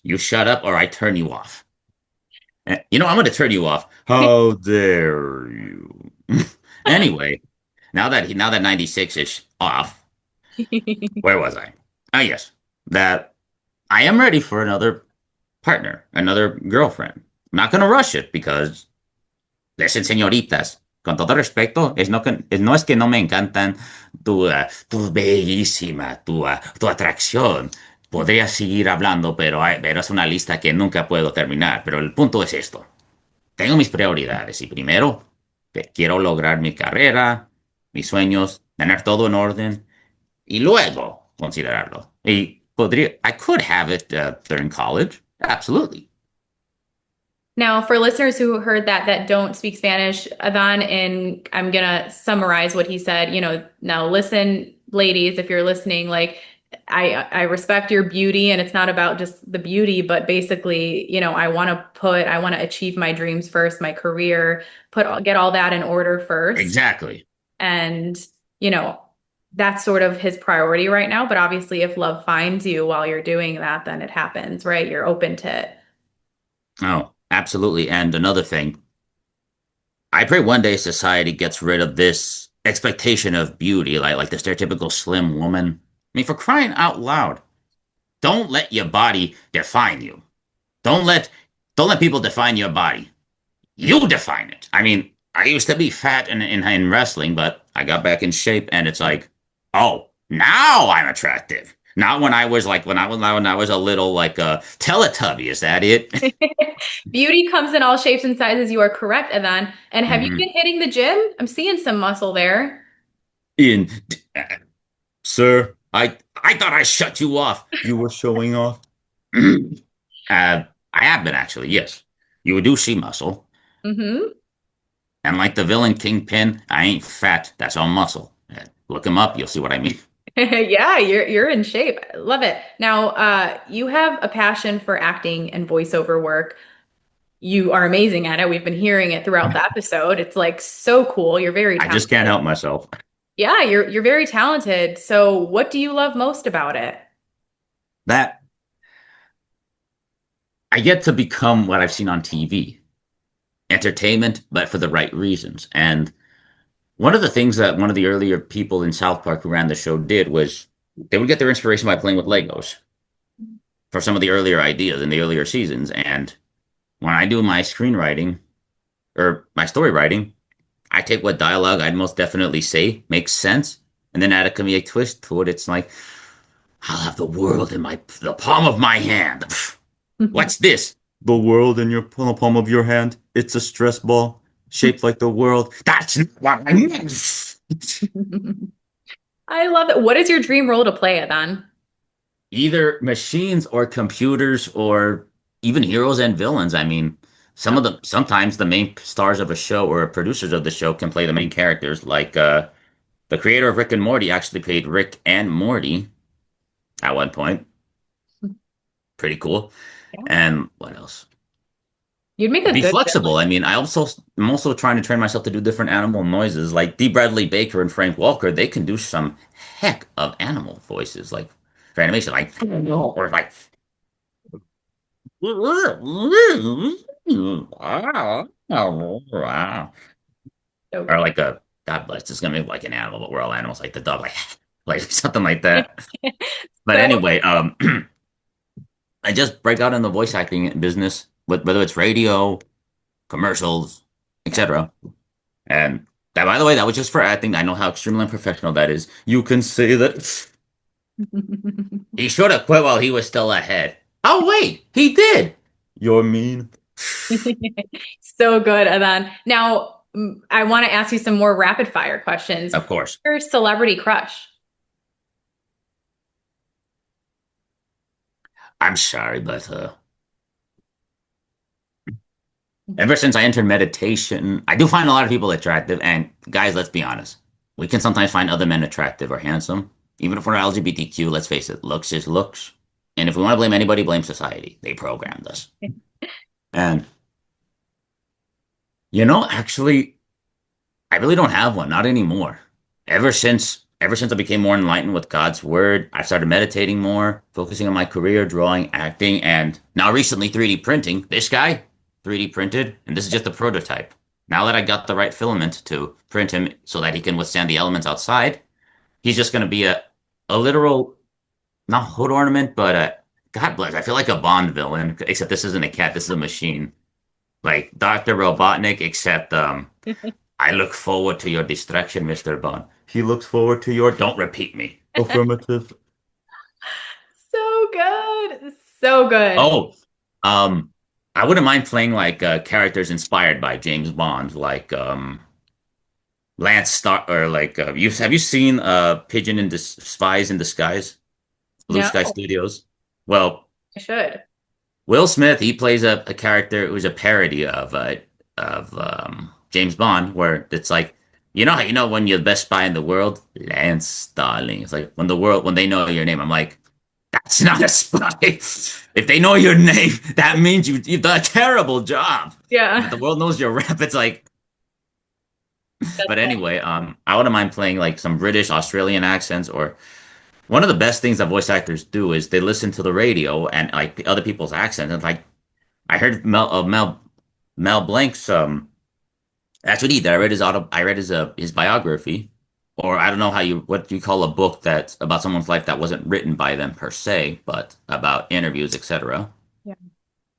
You shut up, or I turn you off. I'm gonna turn you off. How dare you? Anyway, now that 96 is off, where was I? Oh yes, that I am ready for another partner, another girlfriend. I'm not gonna rush it because, listen, señoritas, con todo respeto, no es que no me encantan tu bellísima, tu atracción. Podría seguir hablando, pero es una lista que nunca puedo terminar. Pero el punto es esto. Tengo mis prioridades y primero quiero lograr mi carrera, mis sueños, tener todo en orden y luego considerarlo. I could have it during college. Absolutely. Now, for listeners who heard that don't speak Spanish, Adan, and I'm gonna summarize what he said. Now listen, ladies, if you're listening, like I respect your beauty, and it's not about just the beauty, but basically, I want to achieve my dreams first, my career, get all that in order first, Exactly. and you know that's sort of his priority right now. But obviously, if love finds you while you're doing that, then it happens, right? You're open to it. Oh, absolutely. And another thing, I pray one day society gets rid of this expectation of beauty, like the stereotypical slim woman. I mean, for crying out loud, don't let your body define you. Don't let don't let people define your body. You define it. I mean, I used to be fat in wrestling, but I got back in shape, and it's like, oh, now I'm attractive. Not when I was a little like a Teletubby. Is that it? Beauty comes in all shapes and sizes. You are correct, Adan. And have you hmm been hitting the gym? I'm seeing some muscle there. In sir, I thought I shut you off. You were showing off. I have been actually. Yes, you do see muscle, Hmm. and like the villain Kingpin, I ain't fat. That's all muscle. Look him up. You'll see what I mean. Yeah, you're in shape. Love it. Now, you have a passion for acting and voiceover work. You are amazing at it. We've been hearing it throughout the episode. It's like so cool. You're very I just can't talented. help myself. Yeah, you're very talented. So, what do you love most about it? That I get to become what I've seen on TV, entertainment, but for the right reasons. And one of the things that one of the earlier people in South Park who ran the show did was they would get their inspiration by playing with Legos for some of the earlier ideas in the earlier seasons. And when I do my screenwriting or my story writing, I take what dialogue I'd most definitely say makes sense, and then add a comedic twist to it. It's like I'll have the world in the palm of my hand. What's this? The world in the palm of your hand. It's a stress ball shaped like the world. That's not what I meant. I love it. What is your dream role to play, Adan? Either machines or computers or even heroes and villains. I mean, sometimes the main stars of a show or producers of the show can play the main characters. Like the creator of Rick and Morty actually played Rick and Morty at one point. Pretty cool. Yeah. And what else? You'd make a Be good flexible. villain. I mean, I'm also trying to train myself to do different animal noises. Like D. Bradley Baker and Frank Walker, they can do some heck of animal voices, like for animation, like or like So or good. like a God bless, this is gonna be like an animal, but we're all animals, like the dog, like like something like that. But So anyway, I just break out in the voice acting business, whether it's radio, commercials, Yeah. etc. And that, by the way, that was just for acting. I know how extremely unprofessional that is. You can say that he should have quit while he was still ahead. Oh, wait, he did. You're mean. So good, Adan. Now, I want to ask you some more rapid fire questions. Of course. Your celebrity crush? I'm sorry, but ever since I entered meditation, I do find a lot of people attractive. And guys, let's be honest. We can sometimes find other men attractive or handsome. Even if we're LGBTQ, let's face it, looks is looks. And if we want to blame anybody, blame society. They programmed us. And, actually, I really don't have one, not anymore. Ever since I became more enlightened with God's word, I started meditating more, focusing on my career, drawing, acting, and now recently 3D printing. This guy, 3D printed, and this is just a prototype. Now that I got the right filament to print him so that he can withstand the elements outside, he's just going to be a literal, not hood ornament, but God bless. I feel like a Bond villain, except this isn't a cat, this is a machine. Like Dr. Robotnik, except I look forward to your distraction, Mr. Bond. He looks forward to your don't repeat me. Affirmative. So good. So good. Oh, I wouldn't mind playing like characters inspired by James Bond, like Lance Star or like have you seen Pigeon in Dis Spies in Disguise? Blue No, Sky Studios. Well, I should. Will Smith, he plays a character who's a parody of James Bond, where it's like, how when you're the best spy in the world, Lance Starling. It's like when they know your name, I'm like, that's not a spy. If they know your name, that means you've done a terrible job. But Yeah. the world knows your rep. It's like, That's but anyway, I wouldn't mind playing like some British, Australian accents, or one of the best things that voice actors do is they listen to the radio and like the other people's accents. And like I heard Mel Blanc's that's what he did. I read his biography, or I don't know what you call a book that's about someone's life that wasn't written by them per se, but about interviews, etc. Yeah.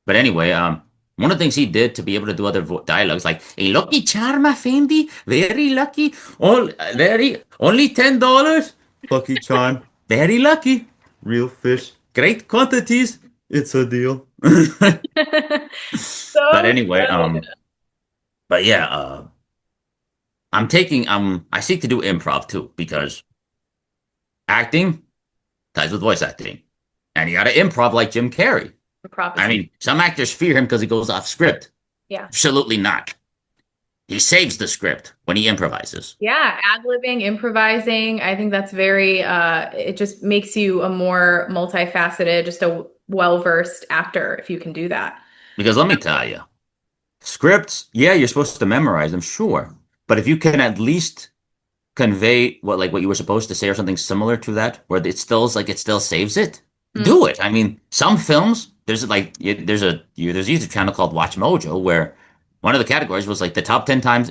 But anyway, one of the things he did to be able to do other dialogues, like a lucky charm, Fendi, very lucky, only $10. Lucky charm, very lucky, real fish, great quantities. It's a deal. But So anyway, good. but yeah, I seek to do improv too because acting ties with voice acting, and you got to improv like Jim Carrey. I mean, some actors fear him because he goes off script. Yeah. Absolutely not. He saves the script when he improvises. Yeah, ad-libbing, improvising. I think that's very it just makes you a more multifaceted, just a well-versed actor if you can do that. Because let me tell you, scripts, yeah, you're supposed to memorize them, sure. But if you can at least convey what you were supposed to say or something similar to that, where it still saves it, do it. I mean, some films, there's there's a YouTube channel called Watch Mojo where one of the categories was like the top 10 times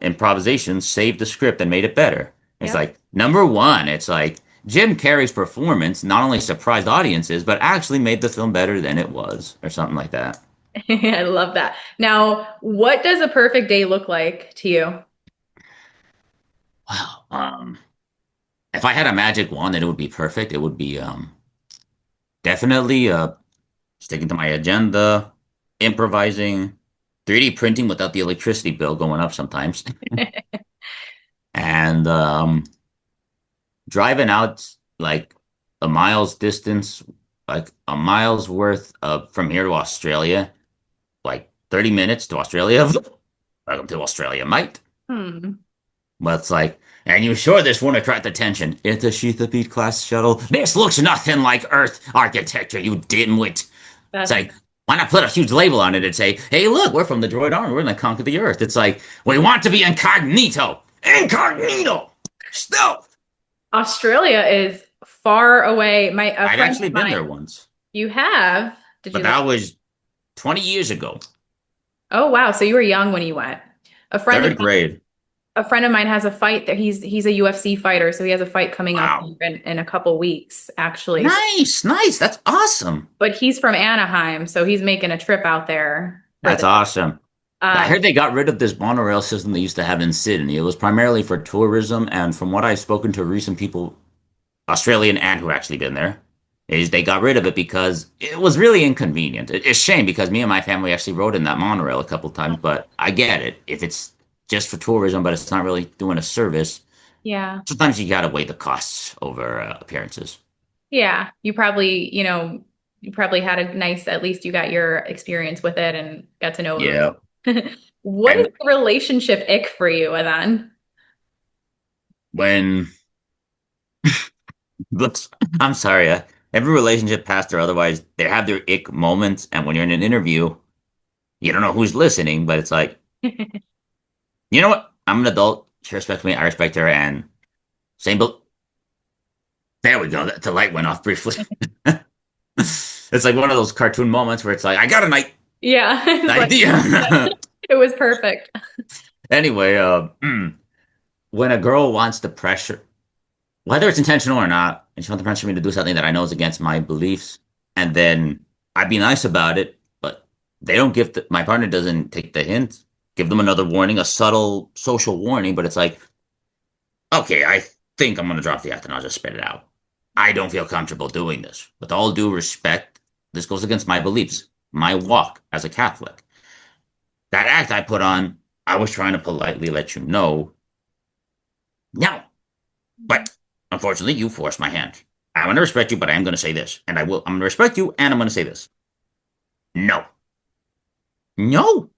improvisation saved the script and made it better. It's Yeah. like number one, it's like Jim Carrey's performance not only surprised audiences, but actually made the film better than it was, or something like that. I love that. Now, what does a perfect day look like to you? Wow. If I had a magic wand and it would be perfect, it would be definitely sticking to my agenda, improvising, 3D printing without the electricity bill going up sometimes, and driving out like a mile's distance, like a mile's worth of from here to Australia, like 30 minutes to Australia. Welcome to Australia, mate. Hmm. But it's like, and you sure this won't attract attention? It's a Sheathapede class shuttle. This looks nothing like Earth architecture, you dimwit. It's like, why not put a huge label on it and say, hey, look, we're from the droid army. We're going to conquer the Earth. It's like, we want to be incognito. Incognito. Stealth. Australia is far away. I'd actually been there once. You have? Did But you? that was 20 years ago. Oh, wow. So you were young when you went. A friend Third of grade. a friend of mine has a fight that he's a UFC fighter, so he has a fight coming up Wow. in a couple weeks, actually. Nice, nice. That's awesome. But he's from Anaheim, so he's making a trip out there for That's this. awesome. I Um, heard they got rid of this monorail system they used to have in Sydney. It was primarily for tourism, and from what I've spoken to recent people, Australian and who actually been there, is they got rid of it because it was really inconvenient. It's a shame because me and my family actually rode in that monorail a couple times, but I get it. If it's just for tourism, but it's not really doing a service, yeah. sometimes you gotta weigh the costs over appearances. Yeah, you probably had a nice, at least you got your experience with it and got to know Yeah. them. What is And the relationship ick for you, Adan? when, but I'm sorry, every relationship, past or otherwise, they have their ick moments. And when you're in an interview, you don't know who's listening, but it's like, you know what? I'm an adult. She respects me. I respect her. And same, but there we go. The light went off briefly. It's like one of those cartoon moments where it's like, I got an Yeah, it's like idea. it was perfect. Anyway, when a girl wants to pressure, whether it's intentional or not, and she wants to pressure me to do something that I know is against my beliefs, and then I'd be nice about it, but they don't give my partner doesn't take the hint, give them another warning, a subtle social warning, but it's like, okay, I think I'm gonna drop the act and I'll just spit it out. I don't feel comfortable doing this. With all due respect, this goes against my beliefs, my walk as a Catholic. That act I put on, I was trying to politely let you know, no. But unfortunately, you forced my hand. I want to respect you, but I am going to say this. And I will, I'm going to respect you, and I'm going to say this. No. No.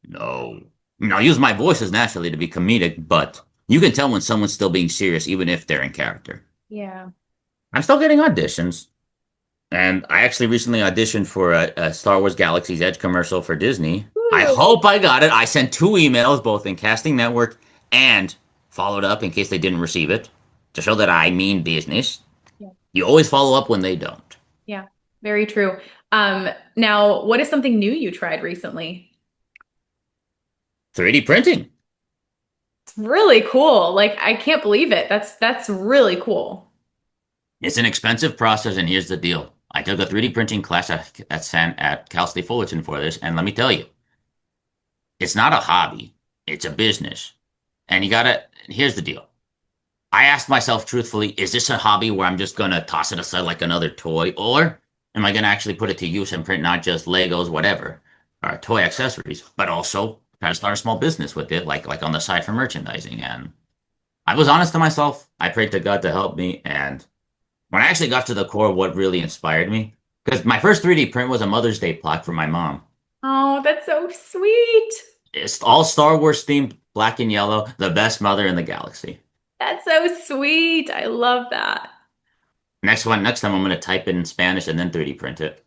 No. I'll use my voices naturally to be comedic, but you can tell when someone's still being serious, even if they're in character. Yeah. I'm still getting auditions. And I actually recently auditioned for a Star Wars Galaxy's Edge commercial for Disney. I Ooh. hope I got it. I sent 2 emails, both in Casting Network and followed up in case they didn't receive it to show that I mean business. Yeah. You always follow up when they don't. Yeah, very true. Now, what is something new you tried recently? 3D printing. It's really cool. Like, I can't believe it. That's really cool. It's an expensive process, and here's the deal. I took a 3D printing class at Cal State Fullerton for this, and let me tell you, it's not a hobby. It's a business. And here's the deal. I asked myself truthfully, is this a hobby where I'm just going to toss it aside like another toy? Or am I going to actually put it to use and print not just Legos, whatever, or toy accessories, but also try to start a small business with it, like on the side for merchandising? And I was honest to myself. I prayed to God to help me. And when I actually got to the core of what really inspired me, because my first 3D print was a Mother's Day plaque for my mom. Oh, that's so sweet. It's all Star Wars themed, black and yellow, the best mother in the galaxy. That's so sweet. I love that. Next time I'm going to type it in Spanish and then 3D print it.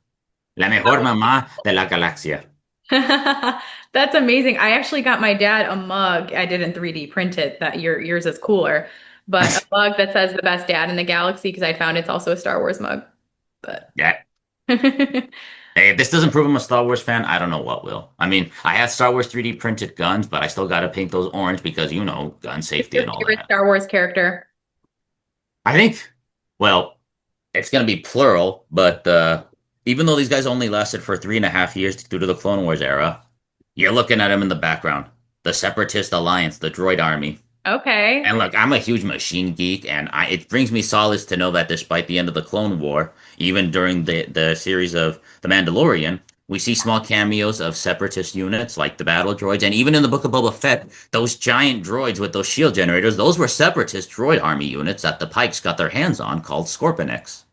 La mejor mamá de la galaxia. That's amazing. I actually got my dad a mug. I didn't 3D print it. That yours is cooler, but a mug that says the best dad in the galaxy because I found it's also a Star Wars mug. But Yeah. Hey, if this doesn't prove I'm a Star Wars fan, I don't know what will. I mean, I have Star Wars 3D printed guns, but I still got to paint those orange because, gun safety your and all favorite that. Star Wars character? I think, well, it's going to be plural, but even though these guys only lasted for 3.5 years due to the Clone Wars era, you're looking at them in the background. The Separatist Alliance, the droid army. Okay. And look, I'm a huge machine geek, and it brings me solace to know that despite the end of the Clone War, even during the series of The Mandalorian, we see small cameos of separatist units like the battle droids, and even in the Book of Boba Fett, those giant droids with those shield generators, those were separatist droid army units that the Pikes got their hands on called Scorponeks.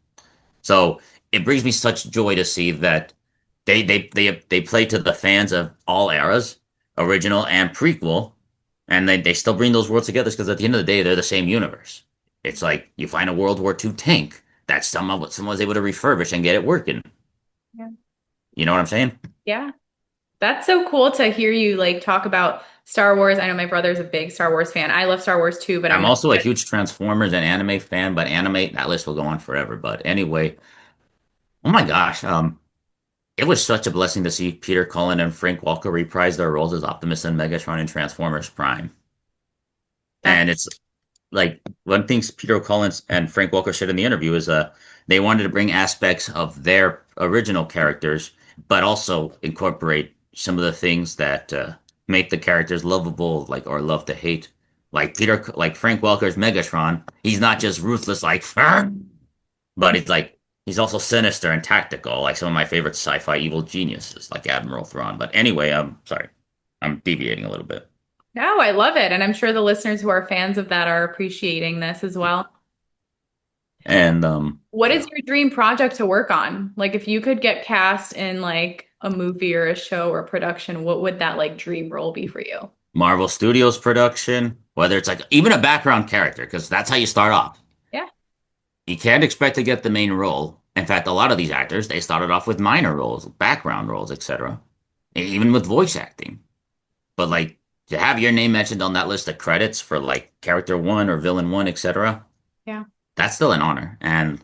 So it brings me such joy to see that they play to the fans of all eras, original and prequel, and they still bring those worlds together because at the end of the day, they're the same universe. It's like you find a World War II tank that someone was able to refurbish and get it working. Yeah. You know what I'm saying? Yeah. That's so cool to hear you like talk about Star Wars. I know my brother's a big Star Wars fan. I love Star Wars too, but I'm I'm not. also a huge Transformers and anime fan, but anime, that list will go on forever. But anyway, oh my gosh, it was such a blessing to see Peter Cullen and Frank Walker reprise their roles as Optimus and Megatron in Transformers Prime. And it's like one thing Peter Collins and Frank Welker said in the interview is they wanted to bring aspects of their original characters, but also incorporate some of the things that make the characters lovable, like or love to hate. Like Frank Welker's Megatron, he's not just ruthless like, but it's like he's also sinister and tactical, like some of my favorite sci-fi evil geniuses, like Admiral Thrawn. But anyway, I'm sorry, I'm deviating a little bit. No, I love it. And I'm sure the listeners who are fans of that are appreciating this as well. And What yeah. is your dream project to work on? Like if you could get cast in like a movie or a show or production, what would that like dream role be for you? Marvel Studios production, whether it's like even a background character, because that's how you start off. Yeah. You can't expect to get the main role. In fact, a lot of these actors, they started off with minor roles, background roles, etc. Even with voice acting. But like to have your name mentioned on that list of credits for like character one or villain one, etc., Yeah. that's still an honor. And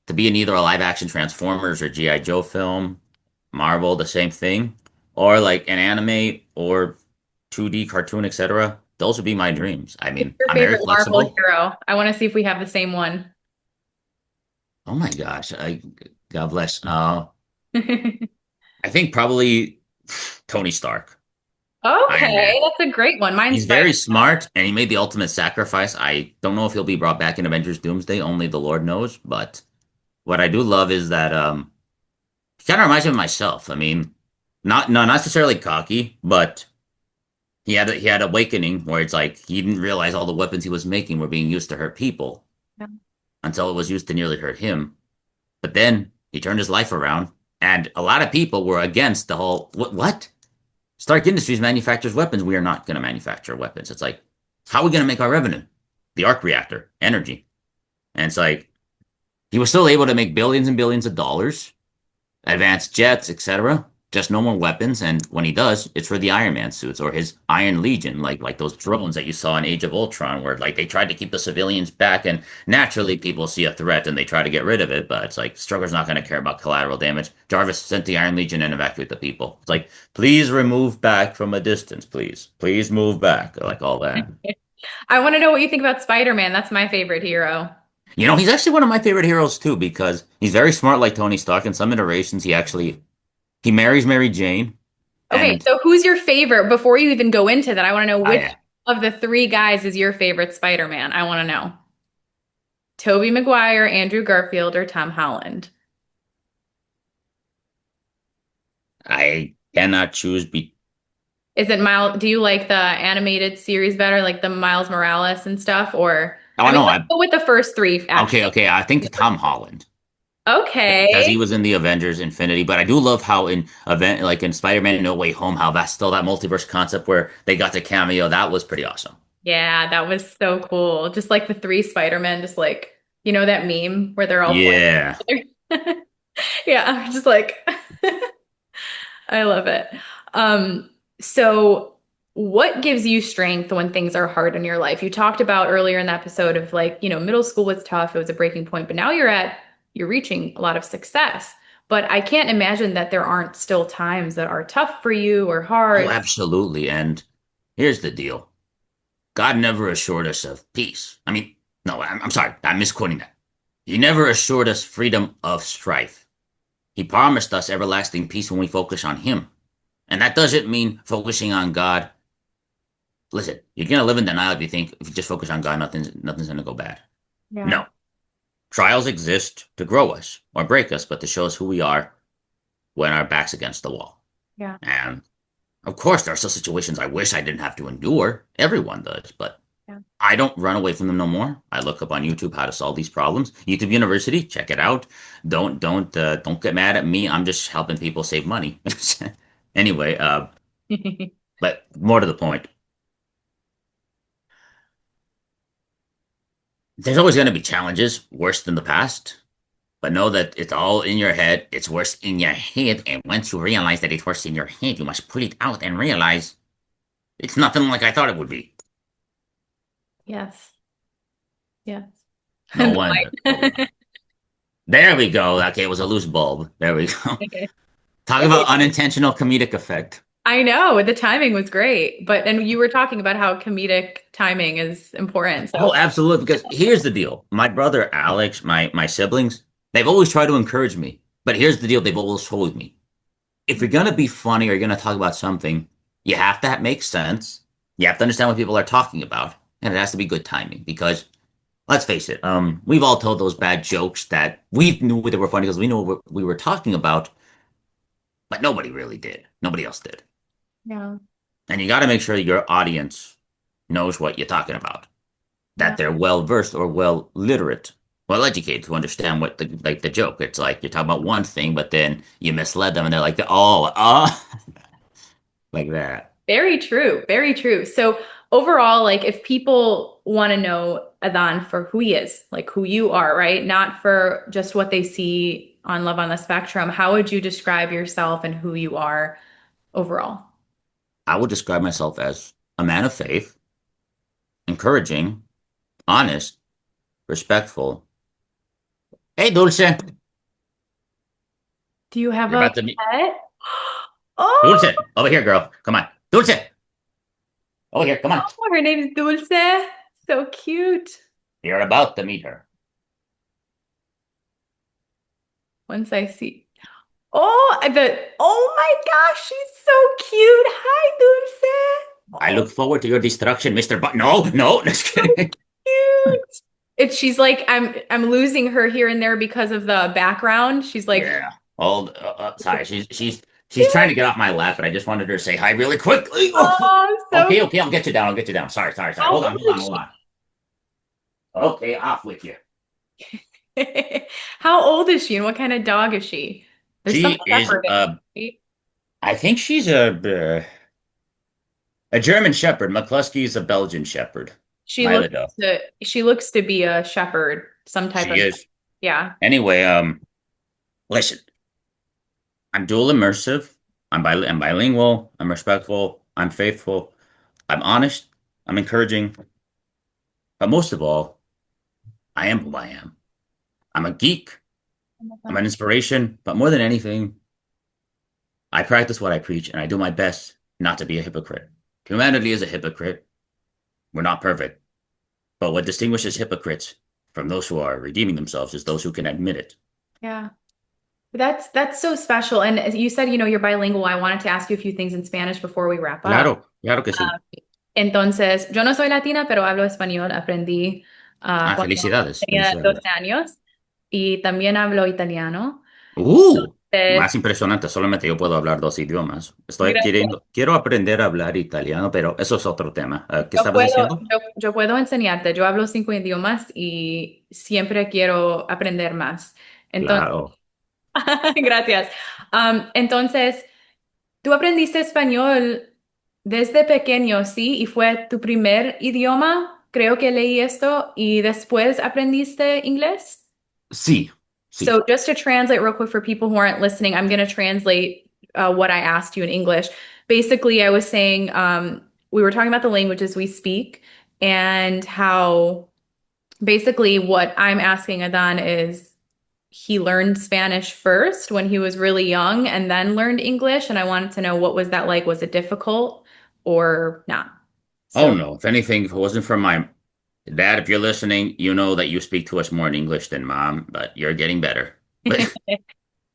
to be in either a live action Transformers or G.I. Joe film, Marvel, the same thing, or like an anime or 2D cartoon, etc., those would be my dreams. I Who's mean, your I'm very favorite Marvel flexible. hero? I want to see if we have the same one. Oh my gosh, God bless. I think probably Tony Stark, Iron Man. Okay, that's a great one. Mine's He's very Spider-Man. smart and he made the ultimate sacrifice. I don't know if he'll be brought back in Avengers Doomsday, only the Lord knows. But what I do love is that he kind of reminds me of myself. I mean, not necessarily cocky, but he had awakening where it's like he didn't realize all the weapons he was making were being used to hurt people Yeah. until it was used to nearly hurt him. But then he turned his life around, and a lot of people were against the whole what? Stark Industries manufactures weapons. We are not going to manufacture weapons. It's like, how are we going to make our revenue? The arc reactor, energy. And it's like, he was still able to make billions and billions of dollars, advanced jets, etc. Just no more weapons. And when he does, it's for the Iron Man suits or his Iron Legion, like those drones that you saw in Age of Ultron, where like they tried to keep the civilians back, and naturally people see a threat and they try to get rid of it. But it's like Strucker's not going to care about collateral damage. Jarvis sent the Iron Legion and evacuate the people. It's like, please remove back from a distance, please move back, like all that. I want to know what you think about Spider-Man. That's my favorite hero. You know, he's actually one of my favorite heroes too because he's very smart, like Tony Stark. In some iterations, he marries Mary Jane, Okay, and so who's your favorite? Before you even go into that, I want to know which I of the three guys is your favorite Spider-Man. I want to know. Tobey Maguire, Andrew Garfield, or Tom Holland? I cannot choose. Is it Miles? Do you like the animated series better, like the Miles Morales and stuff? Or, Oh I mean, no, let's go with the first three, okay, actually. okay. I think Tom Holland because he Okay. was in the Avengers Infinity. But I do love how in event like in Spider-Man No Way Home, how that's still that multiverse concept where they got to cameo. That was pretty awesome. Yeah, that was so cool. Just like the three Spider-Men, just like, you know, that meme where they're all Yeah. pointing together. Yeah, I'm just like, I love it. So what gives you strength when things are hard in your life? You talked about earlier in the episode of like, you know, middle school was tough, it was a breaking point, but now you're reaching a lot of success. But I can't imagine that there aren't still times that are tough for you or Oh, hard. absolutely. And here's the deal. God never assured us of peace. I mean, no, I'm sorry. I'm misquoting that. He never assured us freedom of strife. He promised us everlasting peace when we focus on Him. And that doesn't mean focusing on God. Listen, you're gonna live in denial if you think if you just focus on God, nothing's gonna go bad. Yeah. No. Trials exist to grow us or break us, but to show us who we are when our back's against the wall. Yeah. And of course, there are still situations I wish I didn't have to endure. Everyone does, but Yeah. I don't run away from them no more. I look up on YouTube how to solve these problems. YouTube University, check it out. Don't get mad at me. I'm just helping people save money. Anyway, but more to the point, there's always going to be challenges worse than the past. But know that it's all in your head. It's worse in your head. And once you realize that it's worse in your head, you must put it out and realize it's nothing like I thought it would be. Yes. Yes. No wonder. There we go. Okay, it was a loose bulb. There we go. Talk about unintentional comedic effect. I know the timing was great, but and you were talking about how comedic timing is important. Oh, So absolutely. Because here's the deal. My brother Alex, my siblings, they've always tried to encourage me. But here's the deal, they've always told me. If you're gonna be funny or you're gonna talk about something, you have to make sense. You have to understand what people are talking about, and it has to be good timing. Because let's face it, we've all told those bad jokes that we knew they were funny because we knew what we were talking about, but nobody really did. Nobody else did. yeah, And you got to make sure your audience knows what you're talking about, yeah. that they're well versed or well literate, well educated to understand what the joke. It's like you're talking about one thing, but then you misled them, and they're like, oh, like that. Very true. Very true. So overall, like if people want to know Adan for who he is, like who you are, right? Not for just what they see on Love on the Spectrum, how would you describe yourself and who you are overall? I would describe myself as a man of faith, encouraging, honest, respectful. Hey, Dulce, you're Do you have a about to meet pet? Oh, Dulce over here, girl. Come on, Dulce over here. Come on. her name is Dulce. So cute. You're about to meet her. Once I see. Oh my gosh, she's so cute. Hi, Dulce. I Oh, look forward to your destruction, Mr. But no, no, just kidding. cute. She's like I'm losing her here and there because of the background. She's like, Yeah. Hold. Sorry. She's trying to get off my lap, but I just wanted her to say hi really quickly. oh, so Okay. Okay. I'll get you down. I'll get you down. Sorry. Sorry. Sorry. how Hold on. old Hold on. is Hold on. Okay. Off with you. she? How old is she and what kind of dog is she? There's some She is. shepherd in her, right? I think she's a German Shepherd. McCluskey is a Belgian Shepherd. She looks Milo. she looks to be a shepherd, some type She of is. yeah. Anyway. Listen. I'm dual immersive. I'm bilingual. I'm respectful. I'm faithful. I'm honest. I'm encouraging. But most of all, I am who I am. I'm a geek. I'm an inspiration. But more than anything, I practice what I preach and I do my best not to be a hypocrite. Humanity is a hypocrite. We're not perfect. But what distinguishes hypocrites from those who are redeeming themselves is those who can admit it. Yeah. That's so special. And as you said, you're bilingual. I wanted to ask you a few things in Spanish before we wrap up. Claro, claro que sí. Entonces, yo no soy latina, pero hablo español. Aprendí cuando Felicidades, tenía 12 felicidades. años y también hablo italiano. Más Entonces, impresionante. Solamente yo puedo hablar dos idiomas. gracias. Quiero aprender a hablar italiano, pero eso es otro tema. ¿Qué Yo estabas puedo, diciendo? yo puedo enseñarte. Yo hablo 5 idiomas y siempre quiero aprender más. Entonces, Claro. gracias. Entonces, tú aprendiste español desde pequeño, ¿sí? Y fue tu primer idioma. Creo que leí esto y después aprendiste inglés. Sí, sí. So just to translate real quick for people who aren't listening, I'm going to translate what I asked you in English. Basically, I was saying we were talking about the languages we speak and how basically what I'm asking Adan is he learned Spanish first when he was really young and then learned English. And I wanted to know what was that like? Was it difficult or not? Oh So no, if anything, if it wasn't for my dad, if you're listening, you know that you speak to us more in English than mom, but you're getting better. But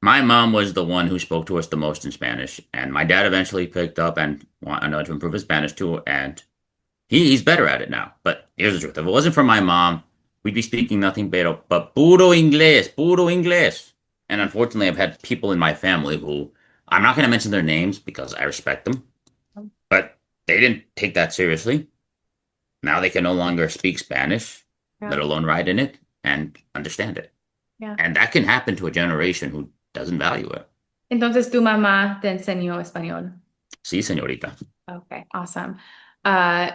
my mom was the one who spoke to us the most in Spanish, and my dad eventually picked up and wanted to improve his Spanish too, and he's better at it now. But here's the truth: if it wasn't for my mom, we'd be speaking nothing but puro inglés. And unfortunately, I've had people in my family who I'm not going to mention their names because I respect them, but they didn't take that seriously. Now they can no longer speak Spanish, let yeah, alone write in it and understand it. yeah. And that can happen to a generation who doesn't value it. Entonces tu mamá te enseñó español. Sí, señorita. Okay, awesome. Uh,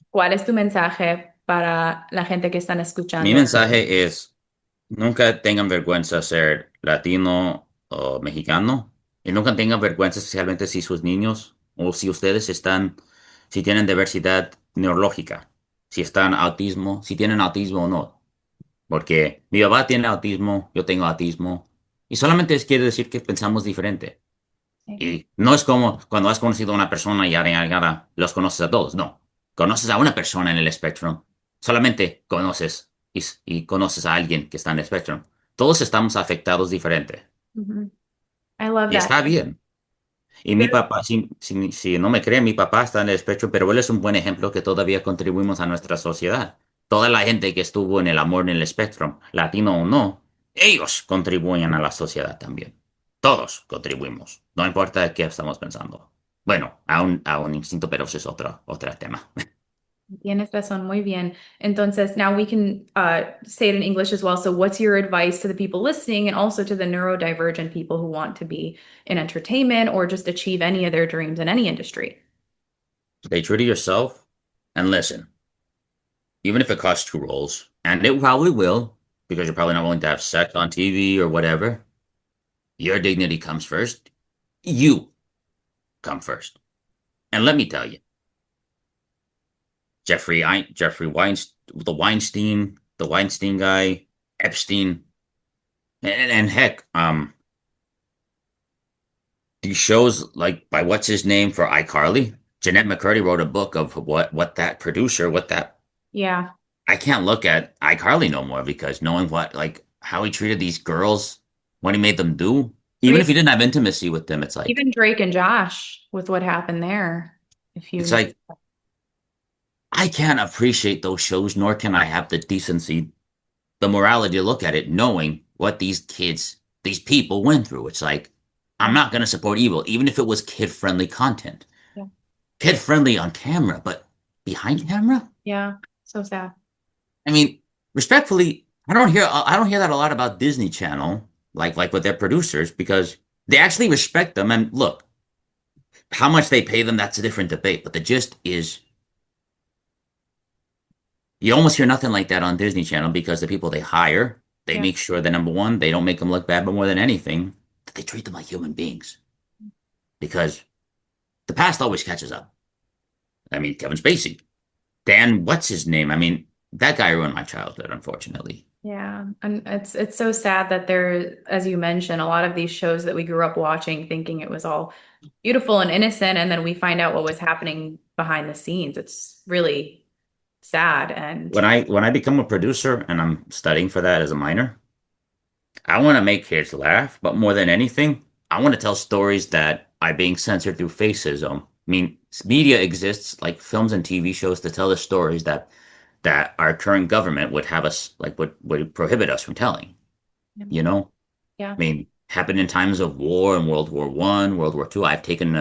¿Cuál es tu mensaje para la gente que están Mi escuchando? mensaje es, nunca tengan vergüenza ser latino o mexicano y nunca tengan vergüenza especialmente si sus niños o si ustedes si tienen diversidad neurológica, si tienen autismo o no. Porque mi papá tiene autismo, yo tengo autismo y solamente quiere decir que pensamos diferente. Y no es como cuando has conocido a una persona y yada, los conoces a todos. No. Conoces a una persona en el espectro. Solamente conoces y conoces a alguien que está en el espectro. Todos estamos afectados diferente. Mhm. I love Y that. está bien. Y mi papá, si no me cree, mi papá está en el espectro, pero él es un buen ejemplo que todavía contribuimos a nuestra sociedad. Toda la gente que estuvo en el amor en el espectro, latino o no, ellos contribuyen a la sociedad también. Todos contribuimos. No importa de qué estamos pensando. Bueno, a un instinto, pero eso es otro tema. Tienes razón, muy bien. Entonces, now we can say it in English as well. So, what's your advice to the people listening and also to the neurodivergent people who want to be in entertainment or just achieve any of their dreams in any industry? Stay true to yourself and listen. Even if it costs two roles, and it probably will, because you're probably not willing to have sex on TV or whatever, your dignity comes first. You come first. And let me tell you, Jeffrey Weinstein, the Weinstein guy, Epstein, and heck, these shows like by what's his name for iCarly, Jeanette McCurdy wrote a book of what that producer, what that Yeah. I can't look at iCarly no more because knowing what like how he treated these girls, what he made them do, Or even if he didn't have intimacy with them, even Drake and Josh with what happened there, if you it's know. like I can't appreciate those shows, nor can I have the decency, the morality to look at it, knowing what these kids, these people went through. It's like, I'm Yeah. not going to support evil, even if it was kid friendly content. Yeah. Kid friendly on camera, but behind camera? Yeah. So sad. I mean, respectfully, I don't hear that a lot about Disney Channel, like with their producers, because they actually respect them. And look, how much they pay them, that's a different debate. But the gist is you almost hear nothing like that on Disney Channel because the people they hire, they Yeah. make sure that number one, they don't make them look bad, but more than anything, that they treat them like human beings. Because the past always catches up. I mean, Kevin Spacey, Dan, what's his name? I mean, that guy ruined my childhood, unfortunately. Yeah, and it's so sad that there, as you mentioned, a lot of these shows that we grew up watching thinking it was all beautiful and innocent, and then we find out what was happening behind the scenes. It's really sad and When I become a producer and I'm studying for that as a minor, I want to make kids laugh, but more than anything, I want to tell stories that are being censored through fascism. I mean, media exists like films and TV shows to tell the stories that our current government would have us like would prohibit us from telling. You know, yeah, I mean, happened in times of war in World War One, World War Two. I've taken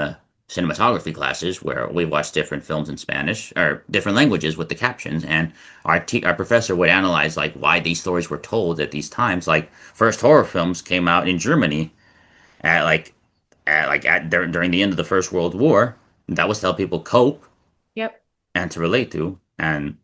cinematography classes where we watch different films in Spanish or different languages with the captions, and our professor would analyze like why these stories were told at these times. Like first horror films came out in Germany at during the end of the First World War. That was to help people cope yep. and to relate to. And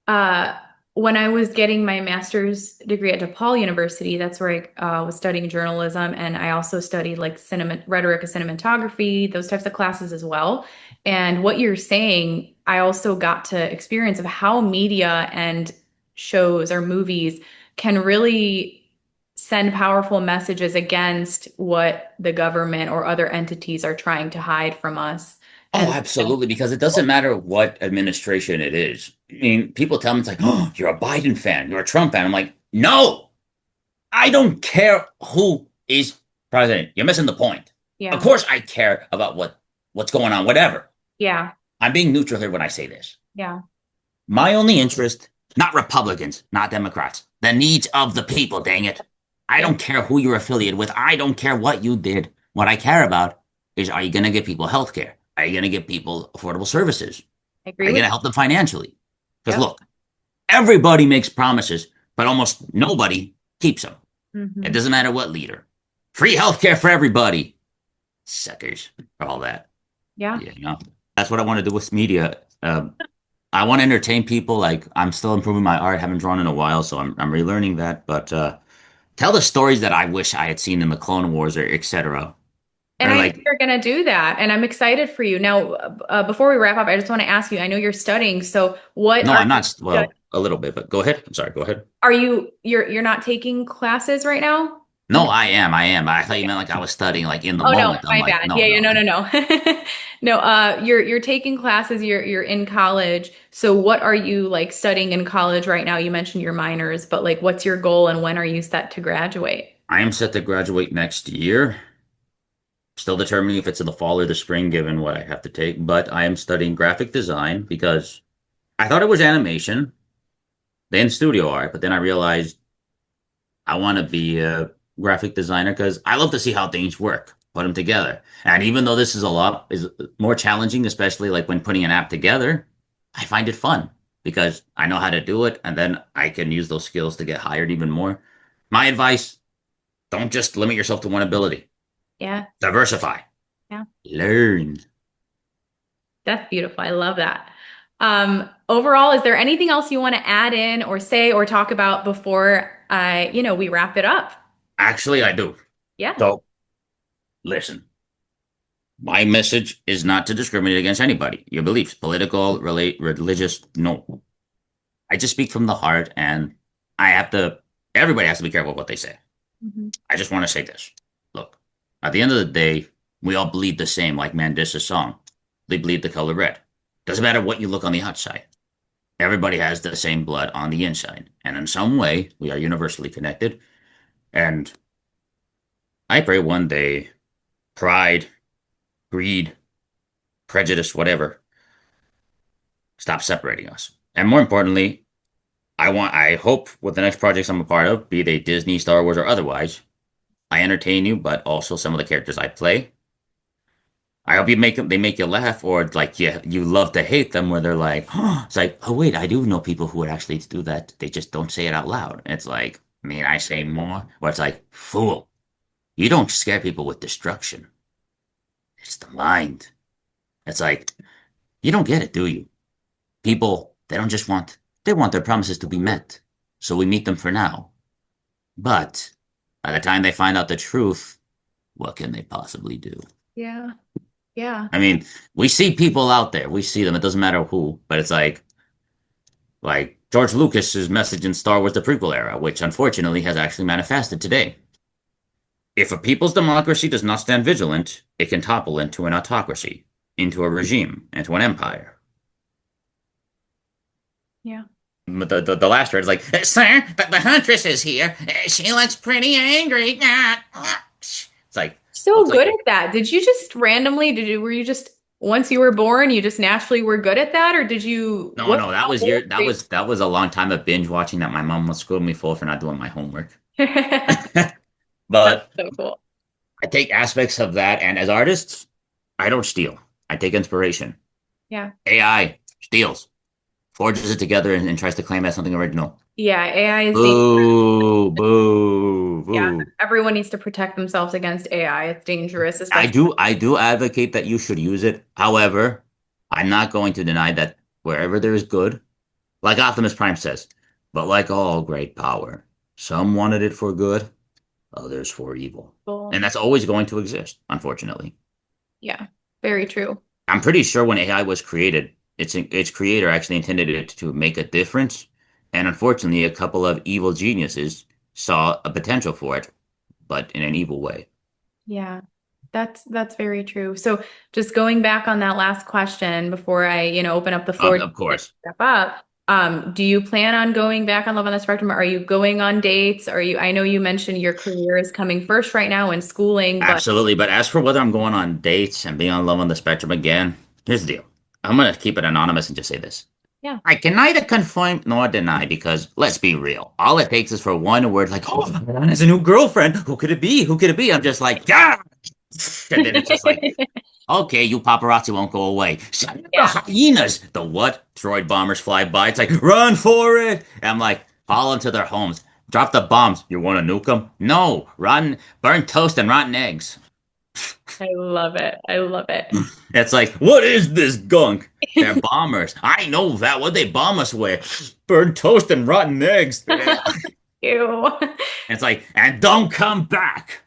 Uh, when I was getting my master's degree at DePaul University, that's where I was studying journalism, and I also studied like cinema, rhetoric of cinematography, those types of classes as well. And what you're saying, I also got to experience of how media and shows or movies can really send powerful messages against what the government or other entities are trying to hide from us. oh, And absolutely, because it doesn't matter what administration it is. I mean, people tell me it's like, oh, you're a Biden fan, you're a Trump fan. I'm like, no, I don't care who is president. You're missing the point. Of yeah, course, I care about what's going on, whatever. yeah, I'm being neutral here when I say this. yeah. My only interest, not Republicans, not Democrats, the needs of the people, dang it. I Yeah. don't care who you're affiliated with. I don't care what you did. What I care about is are you going to give people health care? Are you going to give people affordable services? I Are agree you with going to help them financially? Because Yep. look, everybody makes promises, but almost nobody keeps them. It Mhm. doesn't matter what leader. Free healthcare for everybody. Suckers for all that. Yeah. Yeah, that's what I want to do with media. I want to entertain people. Like I'm still improving my art. Haven't drawn in a while, so I'm relearning that. But tell the stories that I wish I had seen in the Clone Wars or etc. And Or I know like you're going to do that. And I'm excited for you. Now, before we wrap up, I just want to ask you, I know you're studying. So what no, are I'm you not. Well, a little bit, but go ahead. I'm sorry. Go ahead. are you're not taking classes right now? No, I am. I thought you meant like I was studying like in the Oh no, moment. I'm my like, bad. no, Yeah, yeah, no. no, no, no. No, you're taking classes, you're in college. So what are you like studying in college right now? You mentioned your minors, but like what's your goal and when are you set to graduate? I am set to graduate next year. Still determining if it's in the fall or the spring, given what I have to take. But I am studying graphic design because I thought it was animation, then studio art, but then I realized I want to be a graphic designer because I love to see how things work, put them together. And even though this is more challenging, especially like when putting an app together, I find it fun because I know how to do it, and then I can use those skills to get hired even more. My advice: don't just limit yourself to one ability. Yeah, Diversify. yeah. Learn. That's beautiful. I love that. Overall, is there anything else you want to add in or say or talk about before we wrap it up? Actually, I do. Yeah. So, listen. My message is not to discriminate against anybody, your beliefs, political, religious, no. I just speak from the heart, and I have to, everybody has to be careful what they say. Mhm. I just want to say this. Look, at the end of the day, we all bleed the same, like Mandis's song. They bleed the color red. Doesn't matter what you look on the outside. Everybody has the same blood on the inside. And in some way, we are universally connected. And I pray one day pride, greed, prejudice, whatever, stop separating us. And more importantly, I hope with the next projects I'm a part of, be they Disney, Star Wars, or otherwise, I entertain you, but also some of the characters I play. I hope they make you laugh, or like you love to hate them, where they're like, oh, it's like, oh wait, I do know people who would actually do that. They just don't say it out loud. It's like, I mean, I say more, where it's like, fool, you don't scare people with destruction. It's the mind. It's like, you don't get it, do you? People, they want their promises to be met. So we meet them for now. But by the time they find out the truth, what can they possibly do? Yeah. Yeah. I mean, we see people out there. We see them. It doesn't matter who, but it's like George Lucas's message in Star Wars: The Prequel Era, which unfortunately has actually manifested today. If a people's democracy does not stand vigilant, it can topple into an autocracy, into a regime, into an empire. Yeah. But the last word is like, sir, the huntress is here. She looks pretty angry. It's like, well, So it's good like, at that. Did you just randomly, were you just, once you were born, you just naturally were good at that? Or did you, no, what? no, that was a long time of binge watching that my mom was scolding me for not doing my homework. That's But so cool. I take aspects of that, and as artists, I don't steal. I take inspiration. Yeah. AI steals, forges it together, and tries to claim it as something original. Yeah. AI is dangerous. Boo, boo, Yeah. boo. Everyone needs to protect themselves against AI. It's dangerous, especially. I do advocate that you should use it. However, I'm not going to deny that wherever there is good, like Optimus Prime says, but like all great power, some wanted it for good, others for evil. People. And that's always going to exist, unfortunately. Yeah. Very true. I'm pretty sure when AI was created, its creator actually intended it to make a difference, and unfortunately, a couple of evil geniuses saw a potential for it, but in an evil way. Yeah. That's very true. So just going back on that last question before I, open up the floor to Of course, step up, do you plan on going back on Love on the Spectrum? Are you going on dates? I know you mentioned your career is coming first right now in schooling, but absolutely. But as for whether I'm going on dates and being on Love on the Spectrum again, here's the deal. I'm gonna keep it anonymous and just say this. yeah. I can neither confirm nor deny because let's be real. All it takes is for one word like, oh, Ron has a new girlfriend. Who could it be? Who could it be? I'm just like, yeah. And then it's just like, okay, you paparazzi won't go away. The Yeah. hyenas. The what? Droid bombers fly by. It's like, run for it. And I'm like, fall into their homes. Drop the bombs. You want to nuke them? No. Rotten, burnt toast and rotten eggs. I love it. I love it. It's like, what is this gunk? They're bombers. I know that. What they bomb us with? Burnt toast and rotten eggs. Ew. It's like, and don't come back.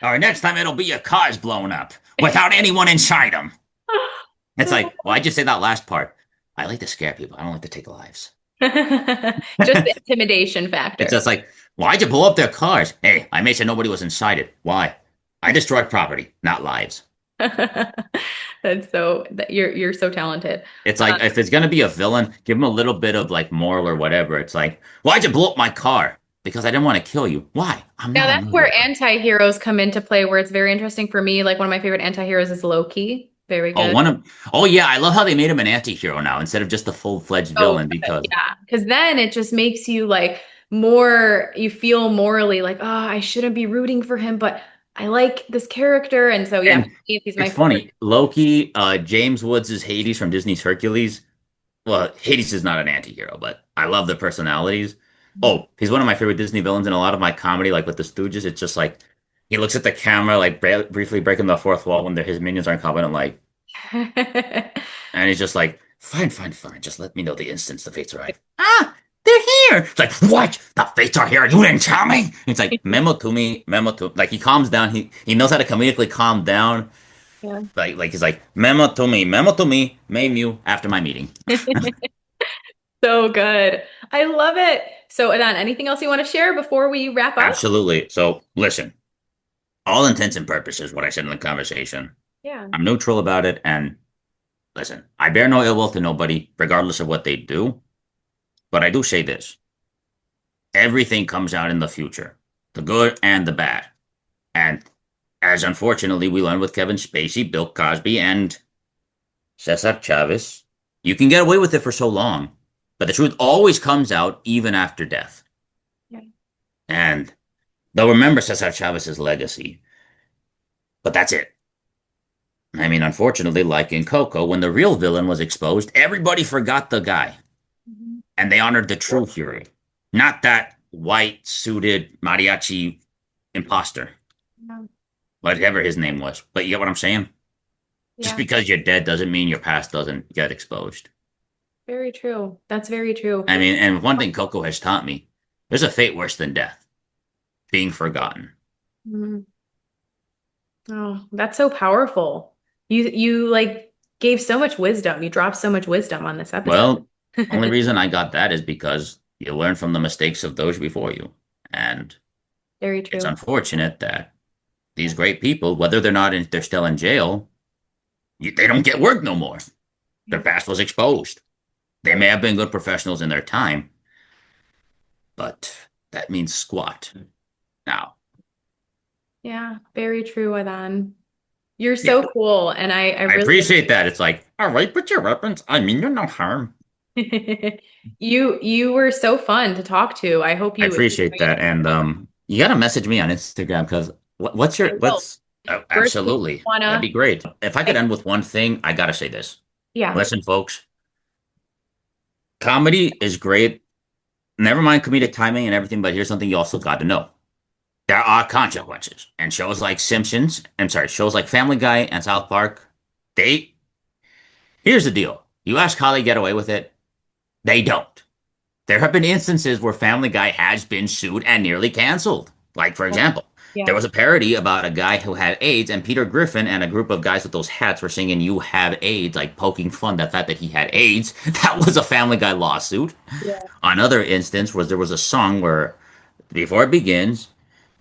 Or next time it'll be your car's blown up without anyone inside them. It's like, well, I just say that last part. I like to scare people. I don't like to take lives. Just the intimidation It's factor. just like, why'd you blow up their cars? Hey, I made sure nobody was inside it. Why? I destroyed property, not lives. That's so that you're so talented. It's like if it's gonna be a villain, give him a little bit of like moral or whatever. It's like, why'd you blow up my car? Because I didn't want to kill you. Why? I'm Now not a that's where murderer. anti-heroes come into play, where it's very interesting for me. Like one of my favorite anti-heroes is Loki. Very Oh, good. oh yeah, I love how they made him an anti-hero now instead of just a full-fledged Oh, villain because yeah. Because then it just makes you like more, you feel morally like, oh, I shouldn't be rooting for him, but I like this character. And so, yeah, for and me, he's my it's favorite. funny. Loki, James Woods is Hades from Disney's Hercules. Well, Hades is not an anti-hero, but I love the personalities. Oh, he's one of my favorite Disney villains in a lot of my comedy, like with the Stooges. It's just like he looks at the camera, like briefly breaking the fourth wall when his minions aren't competent, like, and he's just like, fine, fine, fine. Just let me know the instance the fates arrive. Ah, they're here. It's like, what? The fates are here. You didn't tell me. It's like, memo to me, memo to like he calms down. He knows how to comedically calm down. Yeah. Like he's like, memo to me, maim you after my meeting. So good. I love it. So, Adan, anything else you want to share before we wrap up? Absolutely. So listen, all intents and purposes, what I said in the conversation, Yeah. I'm neutral about it. And listen, I bear no ill will to nobody, regardless of what they do. But I do say this: everything comes out in the future, the good and the bad. And as unfortunately we learned with Kevin Spacey, Bill Cosby, and Cesar Chavez, you can get away with it for so long, but the truth always comes out even after death. Yeah. And they'll remember Cesar Chavez's legacy, but that's it. I mean, unfortunately, like in Coco, when the real villain was exposed, everybody forgot the guy, Mhm. and they honored the true hero, not that white suited mariachi imposter, Yeah. whatever his name was. But you get what I'm saying? Just Yeah. because you're dead doesn't mean your past doesn't get exposed. Very true. That's very true. I mean, and one thing Coco has taught me, there's a fate worse than death, being forgotten. Mhm. Oh, that's so powerful. You like gave so much wisdom. You dropped so much wisdom on this episode. Well, only reason I got that is because you learn from the mistakes of those before you. And Very it's true. unfortunate that these great people, whether they're still in jail, they don't get work no more. Their past was exposed. They may have been good professionals in their time, but that means squat. Now, Yeah, very true, Adan. You're yeah, so cool, and I I really appreciate that. It's like, all right, put your weapons. I mean, you're no harm. you were so fun to talk to. I hope I you appreciate enjoyed. that. And you gotta message me on Instagram because what's I your will. what's oh, First, we absolutely. That'd wanna, be great. If I could I, end with one thing, I gotta say this. yeah, Listen, folks, comedy is great. Never mind comedic timing and everything, but here's something you also got to know. There are consequences. And shows like Simpsons, I'm sorry, shows like Family Guy and South Park, they here's the deal. You ask how they get away with it, they don't. There have been instances where Family Guy has been sued and nearly canceled. Like, for example, there yeah, was a parody about a guy who had AIDS, and Peter Griffin and a group of guys with those hats were singing, "You have AIDS," like poking fun at the fact that he had AIDS. That was a Family Guy lawsuit. yeah, Another instance was there was a song where, before it begins,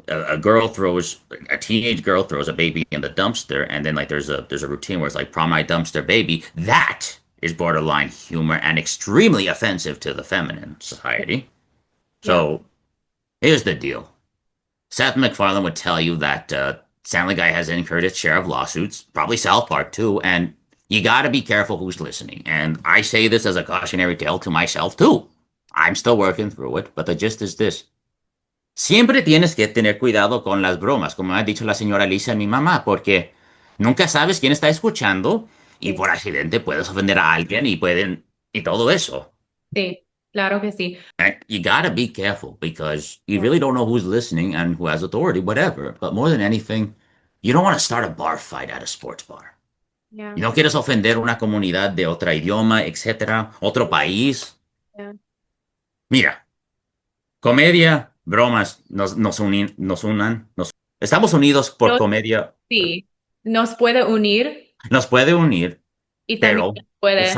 a teenage girl throws a baby in the dumpster, and then like there's a routine where it's like prom night dumpster baby. That is borderline humor and extremely offensive to the feminine society. yeah. So here's the deal. Seth MacFarlane would tell you that Family Guy has incurred its share of lawsuits, probably South Park too, and you got to be careful who's listening. And I say this as a cautionary tale to myself too. I'm still working through it, but the gist is this. Siempre tienes que tener cuidado con las bromas, como me ha dicho la señora Lisa, mi mamá, porque nunca sabes quién está escuchando y Sí, por accidente puedes ofender a alguien y todo eso. sí, claro que sí. And you gotta be careful because you Yeah, really don't know who's listening and who has authority, whatever. But more than anything, you don't want to start a bar fight at a sports bar. yeah, Y no quieres ofender una comunidad de otro idioma, etcétera, otro país. yeah. Mira, comedia, bromas, estamos unidos por Nos, comedia, sí, nos puede unir nos puede unir, y también pero Puede.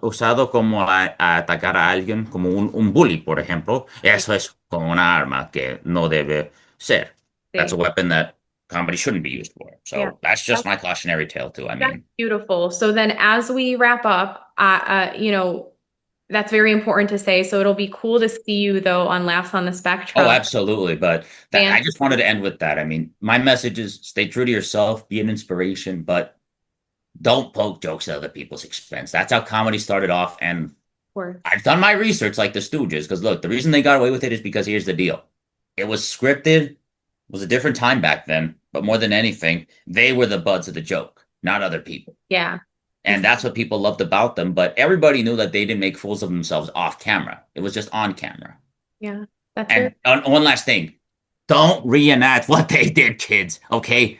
usado como a atacar a alguien, como un bully, por ejemplo. Sí, Eso es como una arma que no debe ser. That's a sí. weapon that comedy shouldn't be used for. Yeah. So that's just my cautionary tale too. I That's mean, beautiful. So then as we wrap up, that's very important to say. So it'll be cool to see you though on Laughs on the oh, Spectrum. absolutely. But that And I just wanted to end with that. I mean, my message is stay true to yourself, be an inspiration, but don't poke jokes at other people's expense. That's how comedy started off. And or I've done my research like the Stooges, because look, the reason they got away with it is because here's the deal. It was scripted, it was a different time back then, but more than anything, they were the buds of the joke, not other people. yeah, And that's what people loved about them. But everybody knew that they didn't make fools of themselves off camera. It was just on camera. yeah, that's very And one last thing, don't reenact what they did, kids. Okay.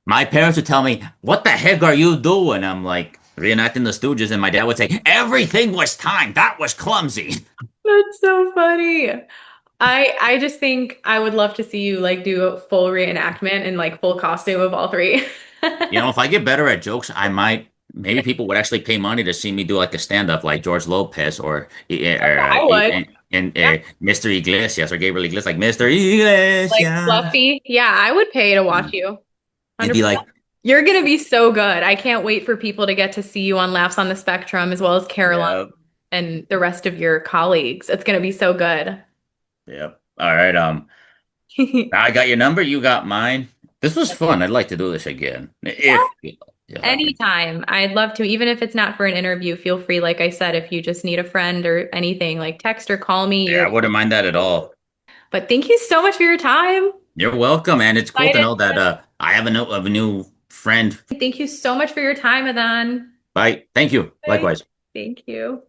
My parents would tell me, "What the heck are you doing?" I'm like, reenacting the Stooges. And my dad would say, "Everything was timed. That was clumsy." that's so funny. I just think I would love to see you like do a full reenactment and like full costume of all three. If I get better at jokes, I might. Maybe people would actually pay money to see me do like a stand up, like George Lopez I would. Yeah. Mr. Iglesias or Gabriel Iglesias, like Mr. Like Iglesias. Fluffy. Yeah, I would pay to watch you. You'd be 100%. like, You're gonna be so good. I can't wait for people to get to see you on Laughs on the Spectrum as well as Caroline yeah, and the rest of your colleagues. It's gonna be so good. yeah. All right. I got your number. You got mine. This was fun. I'd like to do this again. If I can. Anytime. I'd love to, even if it's not for an interview, feel free, like I said, if you just need a friend or anything, like text or call me. Yeah, I wouldn't mind that at all. But thank you so much for your time. You're welcome, and it's cool to Excited. know that I have a new friend. Thank you so much for your time, Adan. Bye. Thank you. Bye. Likewise. Thank you.